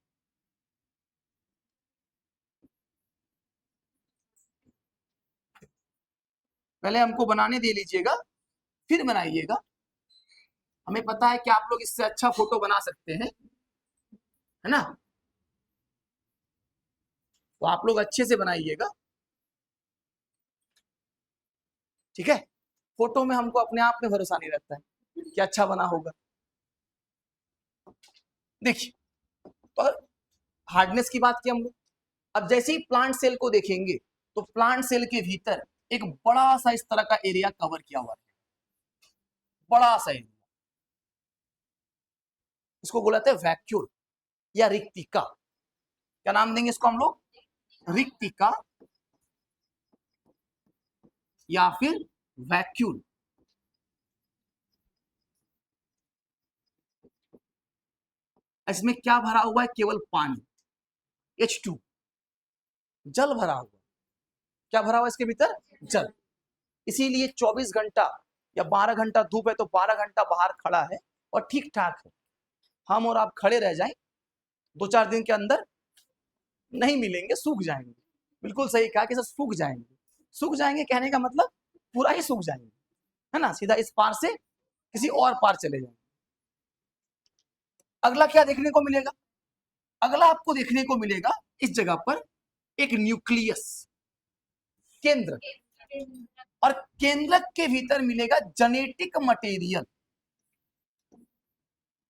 पहले हमको बनाने दे लीजिएगा, फिर बनाइएगा। हमें पता है कि आप लोग इससे अच्छा फोटो बना सकते हैं, है ना, तो आप लोग अच्छे से बनाइएगा, ठीक है। फोटो में हमको अपने आप में भरोसा नहीं रहता है कि अच्छा बना होगा। देखिए, तो हार्डनेस की बात की हम लोग, अब जैसे ही प्लांट सेल को देखेंगे तो प्लांट सेल के भीतर एक बड़ा सा इस तरह का एरिया कवर किया हुआ है, बड़ा सा एरिया, इसको बोला जाता है वैक्यूल या रिक्तिका। क्या नाम देंगे इसको हम लोग? रिक्तिका या फिर वैक्यूल। इसमें क्या भरा हुआ है? केवल पानी, H2, जल भरा हुआ। क्या भरा हुआ इसके भीतर? जल। इसीलिए 24 घंटा या 12 घंटा धूप है तो 12 घंटा बाहर खड़ा है और ठीक ठाक है। हम और आप खड़े रह जाएं, 2-4 दिन के अंदर नहीं मिलेंगे, सूख जाएंगे। बिल्कुल सही कहा कि सर सूख जाएंगे। सूख जाएंगे कहने का मतलब पूरा ही सूख जाएंगे, है ना, सीधा इस पार से किसी और पार चले जाएंगे। अगला क्या देखने को मिलेगा? अगला आपको देखने को मिलेगा इस जगह पर एक न्यूक्लियस, केंद्र, और केंद्रक के भीतर मिलेगा जेनेटिक मटेरियल।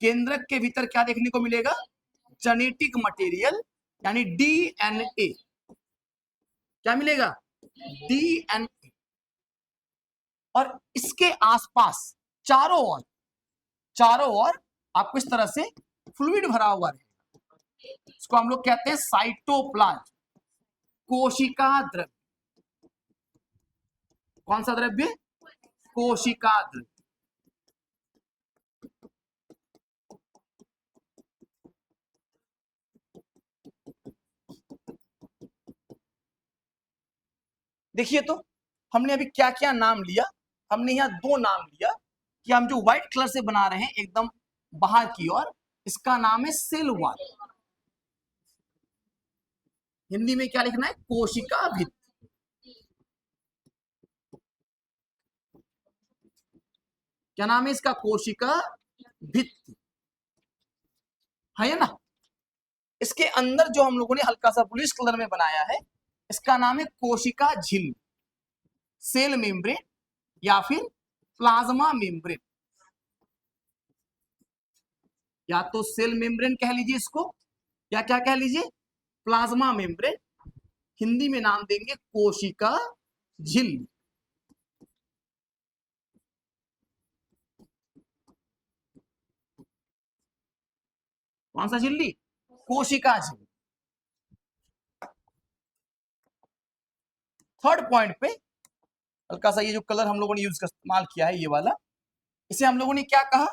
केंद्रक के भीतर क्या देखने को मिलेगा? जेनेटिक मटेरियल, यानी डीएनए। क्या मिलेगा? डीएनए। और इसके आसपास चारों ओर आपको इस तरह से फ्लूइड भरा हुआ है। इसको हम लोग कहते हैं साइटोप्लाज्म, कोशिका द्रव्य। कौन सा द्रव्य? कोशिका द्रव्य। देखिए तो हमने अभी क्या क्या नाम लिया। हमने यहाँ 2 नाम लिया कि हम जो व्हाइट कलर से बना रहे हैं एकदम बाहर की ओर, इसका नाम है सेल वॉल। हिंदी में क्या लिखना है? कोशिका भित्ति। क्या नाम है इसका? कोशिका भित्ति, है ना। इसके अंदर जो हम लोगों ने हल्का सा ब्लूइश कलर में बनाया है, इसका नाम है कोशिका झिल्ली, सेल मेम्ब्रेन या फिर प्लाज्मा मेम्ब्रेन। या तो सेल मेम्ब्रेन कह लीजिए इसको, या क्या कह लीजिए? Plasma membrane. हिंदी में नाम देंगे कोशिका झिल्ली। कौन सा झिल्ली? कोशिका झिल्ली। थर्ड पॉइंट पे हल्का सा ये जो कलर हम लोगों ने यूज इस्तेमाल किया है, ये वाला, इसे हम लोगों ने क्या कहा?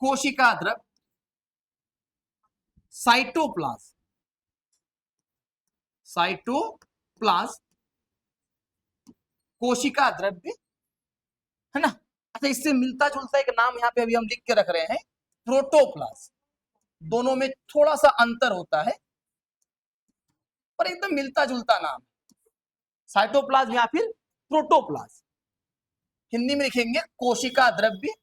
कोशिका द्रव्य, साइटोप्लाज्म। साइटोप्लाज्म, कोशिका द्रव्य, है ना। अच्छा, इससे मिलता जुलता एक नाम यहाँ पे अभी हम लिख के रख रहे हैं, प्रोटोप्लाज्म। दोनों में थोड़ा सा अंतर होता है पर एकदम मिलता जुलता नाम, साइटोप्लाज्म या फिर प्रोटोप्लाज्म। हिंदी में लिखेंगे कोशिका द्रव्य,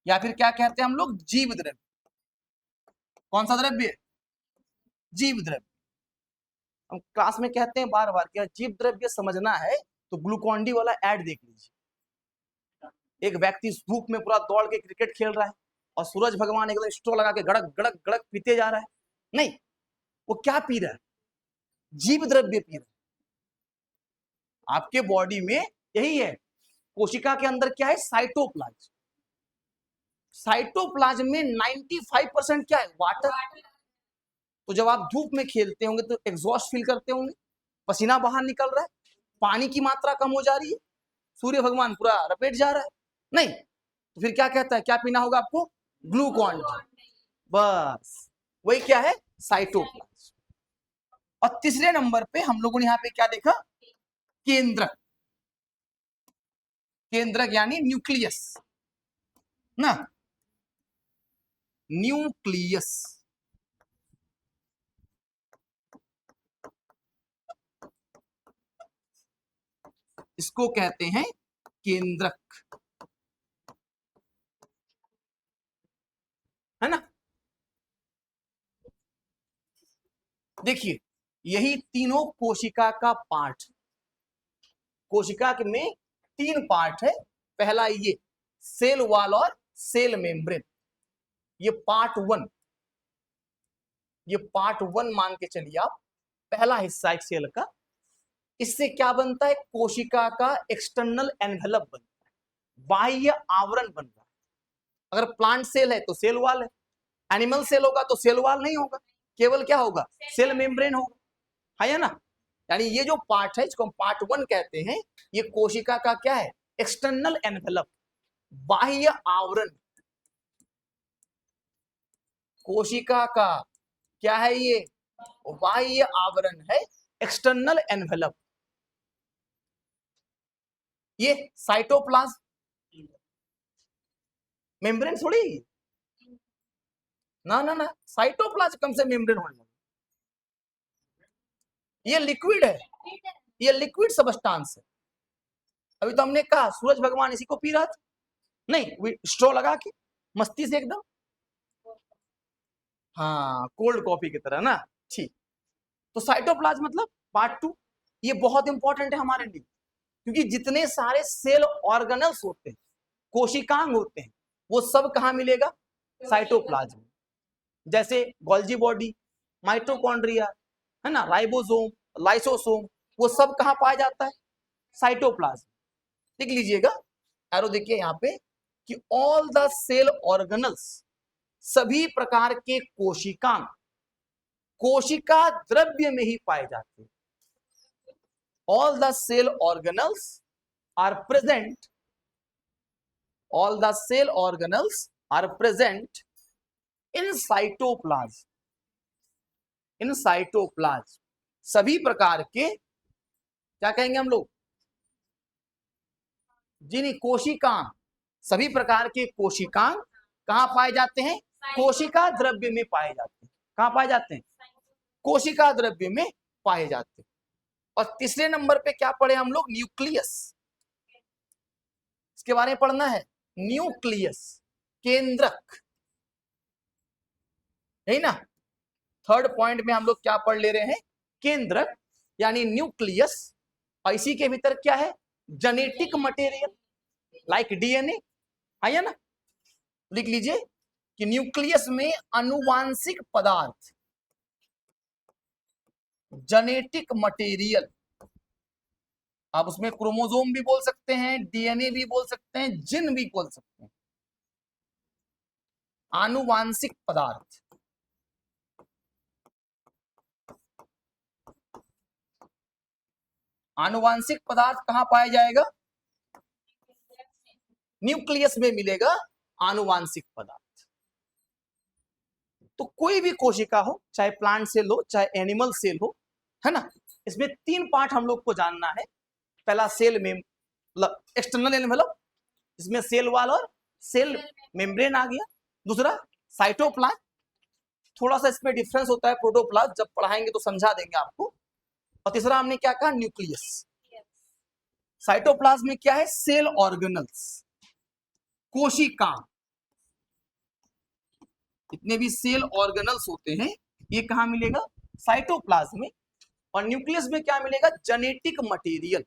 या फिर क्या कहते हैं हम लोग? जीव द्रव्य। कौन सा द्रव्य? जीव द्रव्य। हम क्लास में कहते हैं बार बार कि जीव द्रव्य समझना है तो ग्लूकॉन डी वाला ऐड देख लीजिए। एक व्यक्ति धूप में पूरा दौड़ के क्रिकेट खेल रहा है और सूरज भगवान एकदम स्ट्रो लगा के गड़क गड़क गड़क पीते जा रहा है। नहीं, वो क्या पी रहा है? जीव द्रव्य पी रहा है। आपके बॉडी में यही है। कोशिका के अंदर क्या है? साइटोप्लाज्म। साइटोप्लाज्म में 95% क्या है? वाटर। तो जब आप धूप में खेलते होंगे तो एग्जॉस्ट फील करते होंगे, पसीना बाहर निकल रहा है, पानी की मात्रा कम हो जा रही है, सूर्य भगवान पूरा रपेट जा रहा है। नहीं, तो फिर क्या कहता है? क्या पीना होगा आपको? Glucon D. बस वही क्या है? साइटोप्लाज्म। और तीसरे नंबर पे हम लोगों ने यहाँ पे क्या देखा? केंद्रक। केंद्रक यानी न्यूक्लियस ना, न्यूक्लियस। इसको कहते हैं केंद्रक, है ना। देखिए, यही तीनों कोशिका का पार्ट। कोशिका में 3 पार्ट है। पहला ये सेल वॉल और सेल मेम्ब्रेन, ये पार्ट वन, ये पार्ट वन मान के चलिए आप, पहला हिस्सा एक सेल का। इससे क्या बनता है, कोशिका का एक्सटर्नल एनवेलप बनता है, बाह्य आवरण बन रहा है। अगर प्लांट सेल है तो सेल वॉल है, एनिमल सेल होगा तो सेल वॉल नहीं होगा, केवल क्या होगा, सेल मेम्ब्रेन होगा, है ना। यानी ये जो पार्ट है इसको हम पार्ट वन कहते हैं, ये कोशिका का क्या है, एक्सटर्नल एनवेलप, बाह्य आवरण। कोशिका का क्या है, ये बाह्य आवरण है, एक्सटर्नल एनवेलप। ये साइटोप्लाज्म, मेम्ब्रेन थोड़ी, ना ना ना, साइटोप्लाज्म कम से मेम्ब्रेन होने, ये लिक्विड है, ये लिक्विड सबस्टांस है। अभी तो हमने कहा सूरज भगवान इसी को पी रहा था, नहीं स्ट्रॉ लगा के मस्ती से एकदम, हाँ कोल्ड कॉफी की तरह ना, ठीक। तो साइटोप्लाज्म मतलब पार्ट टू, ये बहुत इंपॉर्टेंट है हमारे लिए, क्योंकि जितने सारे सेल ऑर्गेनल्स होते हैं, कोशिकांग होते हैं, वो सब कहाँ मिलेगा, साइटोप्लाज्म। जैसे गोल्जी बॉडी, माइटोकॉन्ड्रिया, है ना, राइबोसोम, लाइसोसोम, वो सब कहाँ पाया जाता है, साइटोप्लाज्म। लिख लीजिएगा, एरो देखिए यहाँ पे कि ऑल द सेल ऑर्गेनल्स, सभी प्रकार के कोशिकांग कोशिका द्रव्य में ही पाए जाते हैं। All the cell organelles are present, all the cell organelles are present in cytoplasm, in cytoplasm. सभी प्रकार के क्या कहेंगे हम लोग, जिन कोशिकांग, सभी प्रकार के कोशिकांग कहां पाए जाते हैं, कोशिका द्रव्य में पाए जाते हैं। कहां पाए जाते हैं, कोशिका द्रव्य में पाए जाते हैं। और तीसरे नंबर पे क्या पढ़े हम लोग, न्यूक्लियस, इसके बारे में पढ़ना है, न्यूक्लियस, केंद्रक, है ना। थर्ड पॉइंट में हम लोग क्या पढ़ ले रहे हैं, केंद्रक यानी न्यूक्लियस। और इसी के भीतर क्या है, जेनेटिक मटेरियल लाइक डीएनए, है ना। लिख लीजिए कि न्यूक्लियस में आनुवांशिक पदार्थ, जेनेटिक मटेरियल, आप उसमें क्रोमोसोम भी बोल सकते हैं, डीएनए भी बोल सकते हैं, जिन भी बोल सकते हैं, आनुवांशिक पदार्थ। आनुवांशिक पदार्थ कहां पाया जाएगा, न्यूक्लियस में मिलेगा आनुवांशिक पदार्थ। तो कोई भी कोशिका हो, चाहे प्लांट सेल हो चाहे एनिमल सेल हो, है ना, इसमें तीन पार्ट हम लोग को जानना है। पहला सेल में एक्सटर्नल एनवेलप, इसमें सेल वॉल और सेल मेम्ब्रेन आ गया। दूसरा साइटोप्लाज्म, थोड़ा सा इसमें डिफरेंस होता है प्रोटोप्लाज्म, जब पढ़ाएंगे तो समझा देंगे आपको। और तीसरा हमने क्या कहा, न्यूक्लियस। साइटोप्लाज्म में क्या है, सेल ऑर्गेनल्स, कोशिका, इतने भी सेल ऑर्गेनल्स होते हैं ये कहां मिलेगा, साइटोप्लाज्म में। और न्यूक्लियस में क्या मिलेगा, जेनेटिक मटेरियल,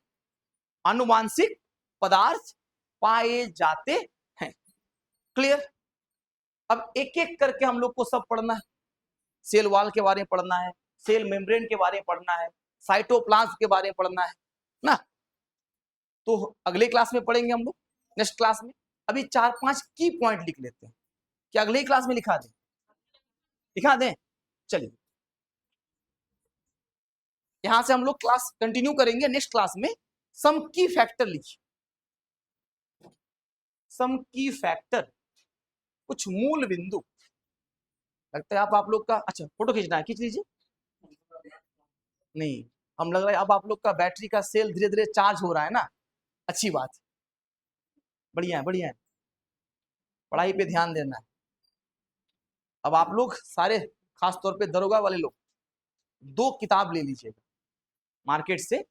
आनुवांशिक पदार्थ पाए जाते हैं। क्लियर। अब एक एक करके हम लोग को सब पढ़ना है, सेल वॉल के बारे में पढ़ना है, सेल मेम्ब्रेन के बारे में पढ़ना है, साइटोप्लाज्म के बारे में पढ़ना है ना। तो अगले क्लास में पढ़ेंगे हम लोग, नेक्स्ट क्लास में। अभी 4-5 की पॉइंट लिख लेते हैं, कि अगले क्लास में लिखा दें, लिखा दें। चलिए यहां से हम लोग क्लास कंटिन्यू करेंगे, नेक्स्ट क्लास में सम की फैक्टर लिखिए, सम की फैक्टर, कुछ मूल बिंदु। लगता है आप लोग का, अच्छा फोटो खींचना है, खींच लीजिए। नहीं, हम लग रहा है अब आप लोग का बैटरी का सेल धीरे धीरे चार्ज हो रहा है ना, अच्छी बात, बढ़िया है बढ़िया है, पढ़ाई पे ध्यान देना है। अब आप लोग सारे, खास तौर पे दरोगा वाले लोग, 2 किताब ले लीजिएगा मार्केट से,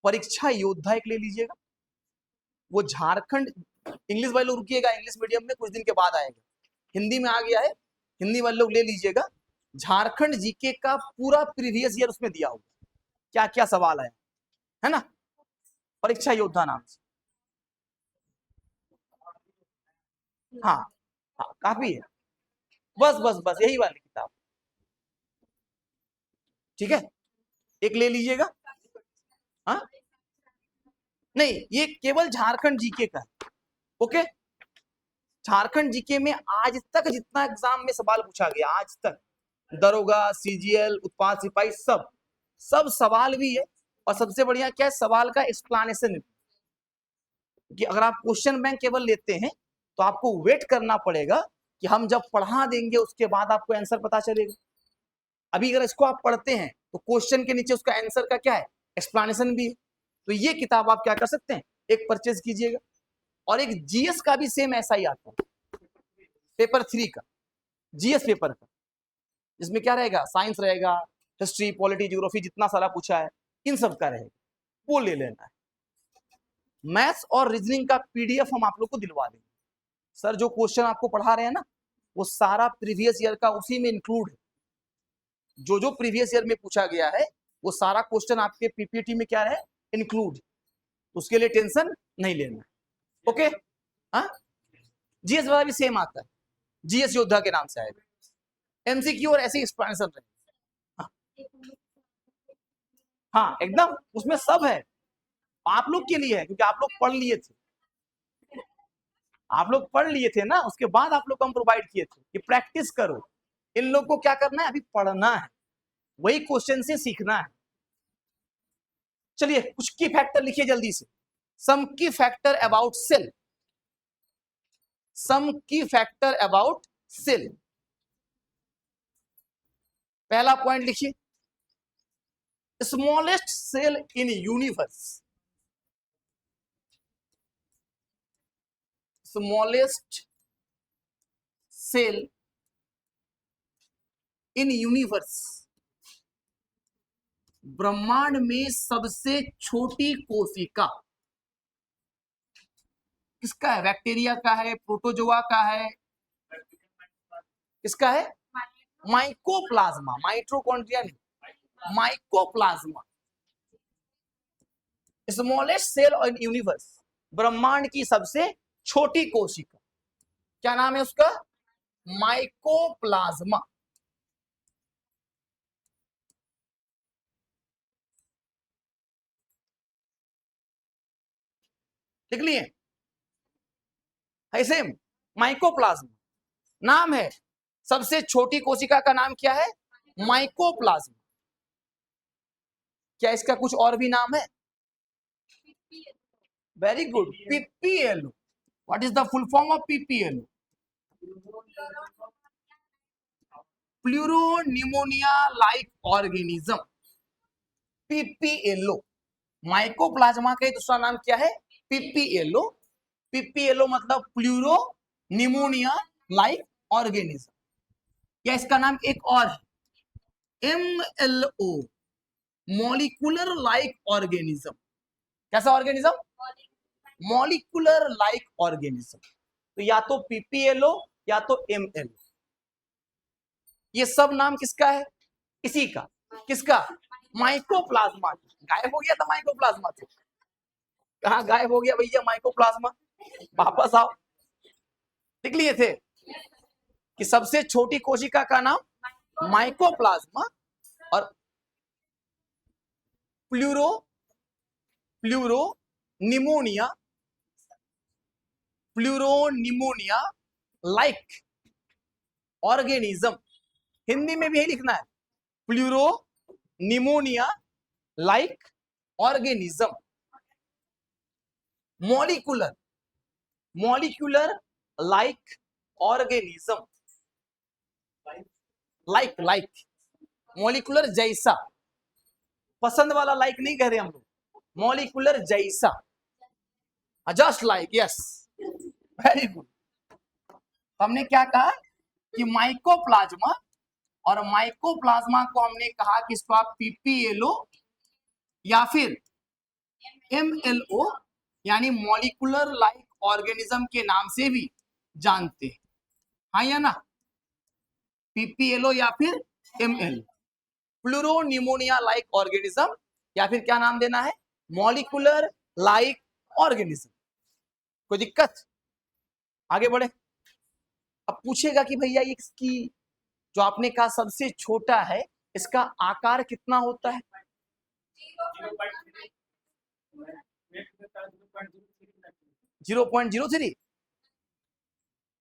परीक्षा योद्धा एक ले लीजिएगा, वो झारखंड, इंग्लिश वाले लोग रुकिएगा, इंग्लिश मीडियम में कुछ दिन के बाद आएगा, हिंदी में आ गया है, हिंदी वाले लोग ले लीजिएगा। झारखंड जीके का पूरा प्रीवियस ईयर उसमें दिया होगा, क्या क्या सवाल है ना, परीक्षा योद्धा नाम से। हाँ हाँ काफी है, बस बस बस यही वाली किताब, ठीक है, एक ले लीजिएगा। हाँ नहीं, ये केवल झारखंड जीके का है, ओके। झारखंड जीके में आज तक जितना एग्जाम में सवाल पूछा गया आज तक, दरोगा, सीजीएल, उत्पाद सिपाही, सब सब सवाल भी है, और सबसे बढ़िया क्या है, सवाल का एक्सप्लेनेशन। कि अगर आप क्वेश्चन बैंक केवल लेते हैं तो आपको वेट करना पड़ेगा कि हम जब पढ़ा देंगे उसके बाद आपको आंसर पता चलेगा। अभी अगर इसको आप पढ़ते हैं तो क्वेश्चन के नीचे उसका आंसर का क्या है, एक्सप्लेनेशन भी है। तो ये किताब आप क्या कर सकते हैं, एक परचेज कीजिएगा। और एक जीएस का भी सेम ऐसा ही आता है, पेपर 3 का, जीएस पेपर का, जिसमें क्या रहेगा, साइंस रहेगा, हिस्ट्री, पॉलिटी, ज्योग्राफी, जितना सारा पूछा है इन सब का रहेगा, वो ले लेना है। मैथ्स और रीजनिंग का पीडीएफ हम आप लोग को दिलवा देंगे। सर जो क्वेश्चन आपको पढ़ा रहे हैं ना, वो सारा प्रीवियस ईयर का उसी में इंक्लूड है। जो जो प्रीवियस ईयर में पूछा गया है वो सारा क्वेश्चन आपके पीपीटी में क्या है, इंक्लूड। उसके लिए टेंशन नहीं लेना, ओके। हाँ, जीएस वाला भी सेम आता है, जीएस योद्धा के नाम से आएगा, एमसीक्यू और ऐसे एक्सपेंशन रहेगा। हाँ एकदम, उसमें सब है, आप लोग के लिए है, क्योंकि आप लोग पढ़ लिए थे, आप लोग पढ़ लिए थे ना, उसके बाद आप लोग को हम प्रोवाइड किए थे कि प्रैक्टिस करो। इन लोग को क्या करना है, अभी पढ़ना है, वही क्वेश्चन से सीखना है। चलिए कुछ की फैक्टर लिखिए जल्दी से। सम key factor about cell, some key factor about cell. पहला पॉइंट लिखिए, smallest cell in universe, smallest cell in universe, ब्रह्मांड में सबसे छोटी कोशिका किसका है, बैक्टीरिया का है, प्रोटोजोआ का है, किसका है, माइकोप्लाज्मा, माइटोकॉन्ड्रिया नहीं, mycoplasma. Smallest cell in universe, ब्रह्मांड की सबसे छोटी कोशिका, क्या नाम है उसका, माइकोप्लाज्मा। लिख लिए, ऐसे माइकोप्लाज्मा नाम है, सबसे छोटी कोशिका का नाम क्या है, माइकोप्लाज्मा। क्या इसका कुछ और भी नाम है, very good, PPLO. What is the full form of PPLO, pleuropneumonia like organism, PPLO. Mycoplasma का दूसरा नाम क्या है, पीपीएलओ। पीपीएलओ मतलब प्लूरो निमोनिया लाइक ऑर्गेनिज्म। या इसका नाम एक और है, एमएलओ, मॉलिक्यूलर लाइक ऑर्गेनिज्म। कैसा ऑर्गेनिज्म, मॉलिक्यूलर लाइक ऑर्गेनिज्म। तो या तो पीपीएलओ या तो एमएलओ, ये सब नाम किसका है, इसी का, किसका, माइकोप्लाज्मा। गायब हो गया था माइकोप्लाज्मा, तो कहां गायब हो गया भैया माइकोप्लाज्मा, वापस आओ। लिख लिए थे कि सबसे छोटी कोशिका का नाम माइकोप्लाज्मा, और pleuro pleuro pneumonia, pleuropneumonia like organism. Hindi में भी यही लिखना है, pleuro pneumonia like organism. Molecular, molecular like organism, like like, molecular जैसा, पसंद वाला लाइक नहीं कह रहे हम लोग, मॉलिक्यूलर जैसा, just like, yes, very good. हमने क्या कहा कि माइकोप्लाज्मा, और माइकोप्लाज्मा को हमने कहा कि इसको आप पीपीएलओ या फिर एमएलओ यानी मॉलिक्यूलर लाइक ऑर्गेनिज्म के नाम से भी जानते हैं, हाँ या ना, पीपीएलओ या फिर एमएल, प्लूरोनिमोनिया लाइक ऑर्गेनिज्म, या फिर क्या नाम देना है, मॉलिक्यूलर लाइक ऑर्गेनिज्म। कोई दिक्कत, आगे बढ़े। अब पूछेगा कि भैया ये इसकी जो आपने कहा सबसे छोटा है, इसका आकार कितना होता है? 0.03।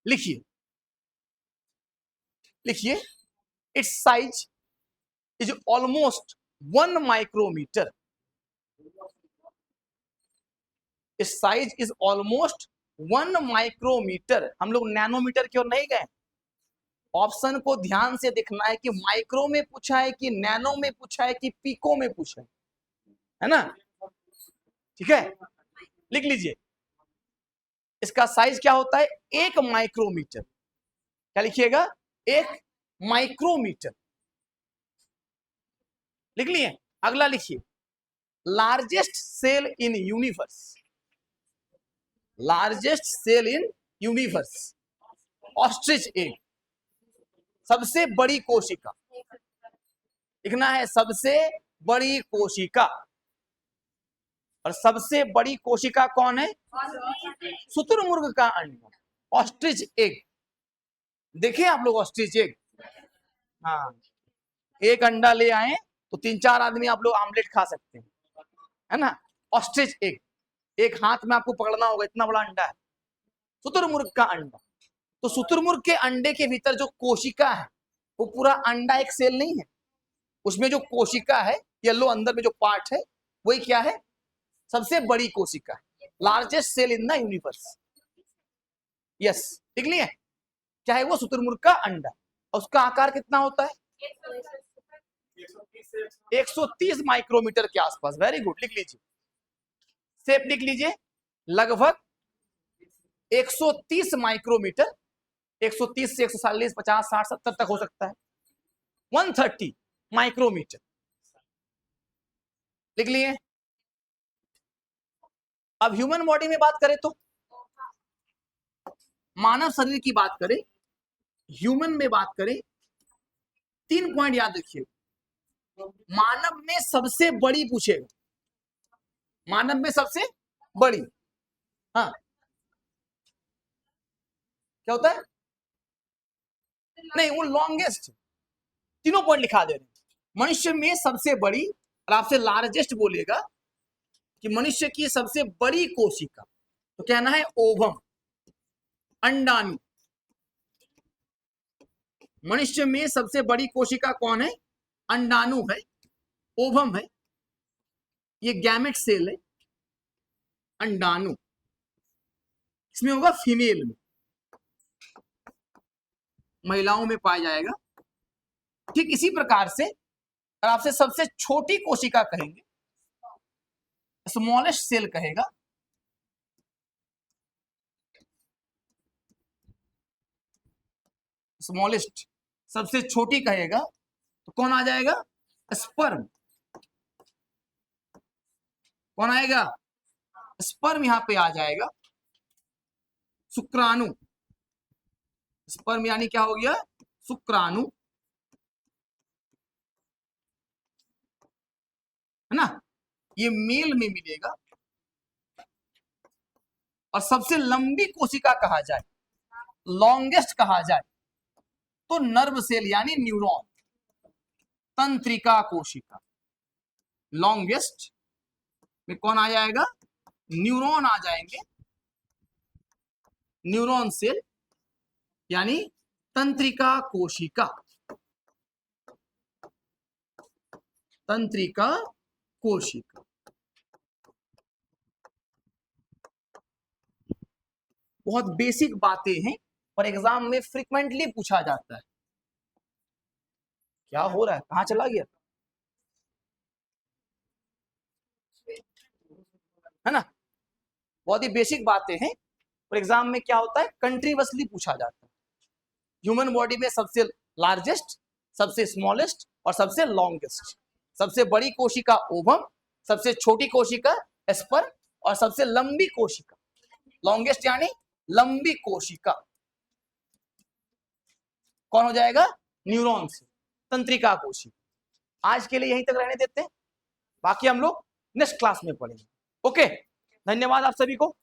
लिखिए लिखिए, its size is almost 1 micrometre. Its size is almost 1 micrometre. हम लोग नैनोमीटर की ओर नहीं गए। ऑप्शन को ध्यान से देखना है कि माइक्रो में पूछा है कि नैनो में पूछा है कि पीको में पूछा है ना? ठीक है, लिख लीजिए। इसका साइज क्या होता है? 1 माइक्रोमीटर। क्या लिखिएगा? 1 माइक्रोमीटर। लिख लिए? अगला लिखिए, largest cell in universe. Largest cell in universe, ostrich egg. सबसे बड़ी कोशिका लिखना है, सबसे बड़ी कोशिका। और सबसे बड़ी कोशिका कौन है? शुतुरमुर्ग का अंडा, ऑस्ट्रिच एग। देखे आप लोग ऑस्ट्रिच एग? हाँ, एक अंडा ले आए तो 3-4 आदमी आप लोग आमलेट खा सकते हैं, है ना? ऑस्ट्रिच एग, एक हाथ में आपको पकड़ना होगा, इतना बड़ा अंडा है, शुतुरमुर्ग का अंडा। तो शुतुरमुर्ग के अंडे के भीतर जो कोशिका है, वो पूरा अंडा एक सेल नहीं है, उसमें जो कोशिका है, येलो अंदर में जो पार्ट है, वही क्या है? सबसे बड़ी कोशिका है, largest cell in the universe. Yes, लिख लिए? क्या है वो? शुतुरमुर्ग का अंडा। और उसका आकार कितना होता है? 130 माइक्रोमीटर के आसपास। वेरी गुड, लिख लीजिए। शेप लिख लीजिए, लगभग 130 माइक्रोमीटर। 130 से 140, 50, 60, 70 तक हो सकता है। 130 माइक्रोमीटर, लिख लिए? अब ह्यूमन बॉडी में बात करें तो, मानव शरीर की बात करें, ह्यूमन में बात करें, 3 पॉइंट याद रखिए। मानव में सबसे बड़ी पूछेगा, मानव में सबसे बड़ी। हाँ, क्या होता है? नहीं, वो लॉन्गेस्ट। तीनों पॉइंट लिखा दे रहे हैं। मनुष्य में सबसे बड़ी, और आपसे लार्जेस्ट बोलेगा कि मनुष्य की सबसे बड़ी कोशिका, तो कहना है ओवम, अंडाणु। मनुष्य में सबसे बड़ी कोशिका कौन है? अंडाणु है, ओवम है, ये गैमेट सेल है, अंडाणु। इसमें होगा फीमेल में, महिलाओं में पाया जाएगा। ठीक इसी प्रकार से अगर आपसे सबसे छोटी कोशिका कहेंगे, स्मॉलेस्ट सेल कहेगा, स्मॉलेस्ट सबसे छोटी कहेगा, तो कौन आ जाएगा? स्पर्म। कौन आएगा? स्पर्म यहां पे आ जाएगा। शुक्राणु, स्पर्म यानी क्या हो गया? शुक्राणु, है ना? ये मेल में मिलेगा। और सबसे लंबी कोशिका कहा जाए, लॉन्गेस्ट कहा जाए, तो नर्व सेल यानी न्यूरॉन, तंत्रिका कोशिका। लॉन्गेस्ट में कौन आ जाएगा? न्यूरॉन आ जाएंगे, न्यूरॉन सेल यानी तंत्रिका कोशिका, तंत्रिका कोशिका। बहुत बेसिक बातें हैं और एग्जाम में फ्रीक्वेंटली पूछा जाता है। क्या हो रहा है? कहां चला गया? है ना? बहुत ही बेसिक बातें हैं और एग्जाम में क्या होता है? कंट्रीवसली पूछा जाता है। ह्यूमन बॉडी में सबसे लार्जेस्ट, सबसे स्मॉलेस्ट और सबसे लॉन्गेस्ट। सबसे बड़ी कोशिका ओवम, सबसे छोटी कोशिका स्पर्म, और सबसे लंबी कोशिका, लॉन्गेस्ट यानी लंबी कोशिका, कौन हो जाएगा? न्यूरॉन से, तंत्रिका कोशिका। आज के लिए यहीं तक रहने देते हैं, बाकी हम लोग नेक्स्ट क्लास में पढ़ेंगे। ओके, धन्यवाद आप सभी को।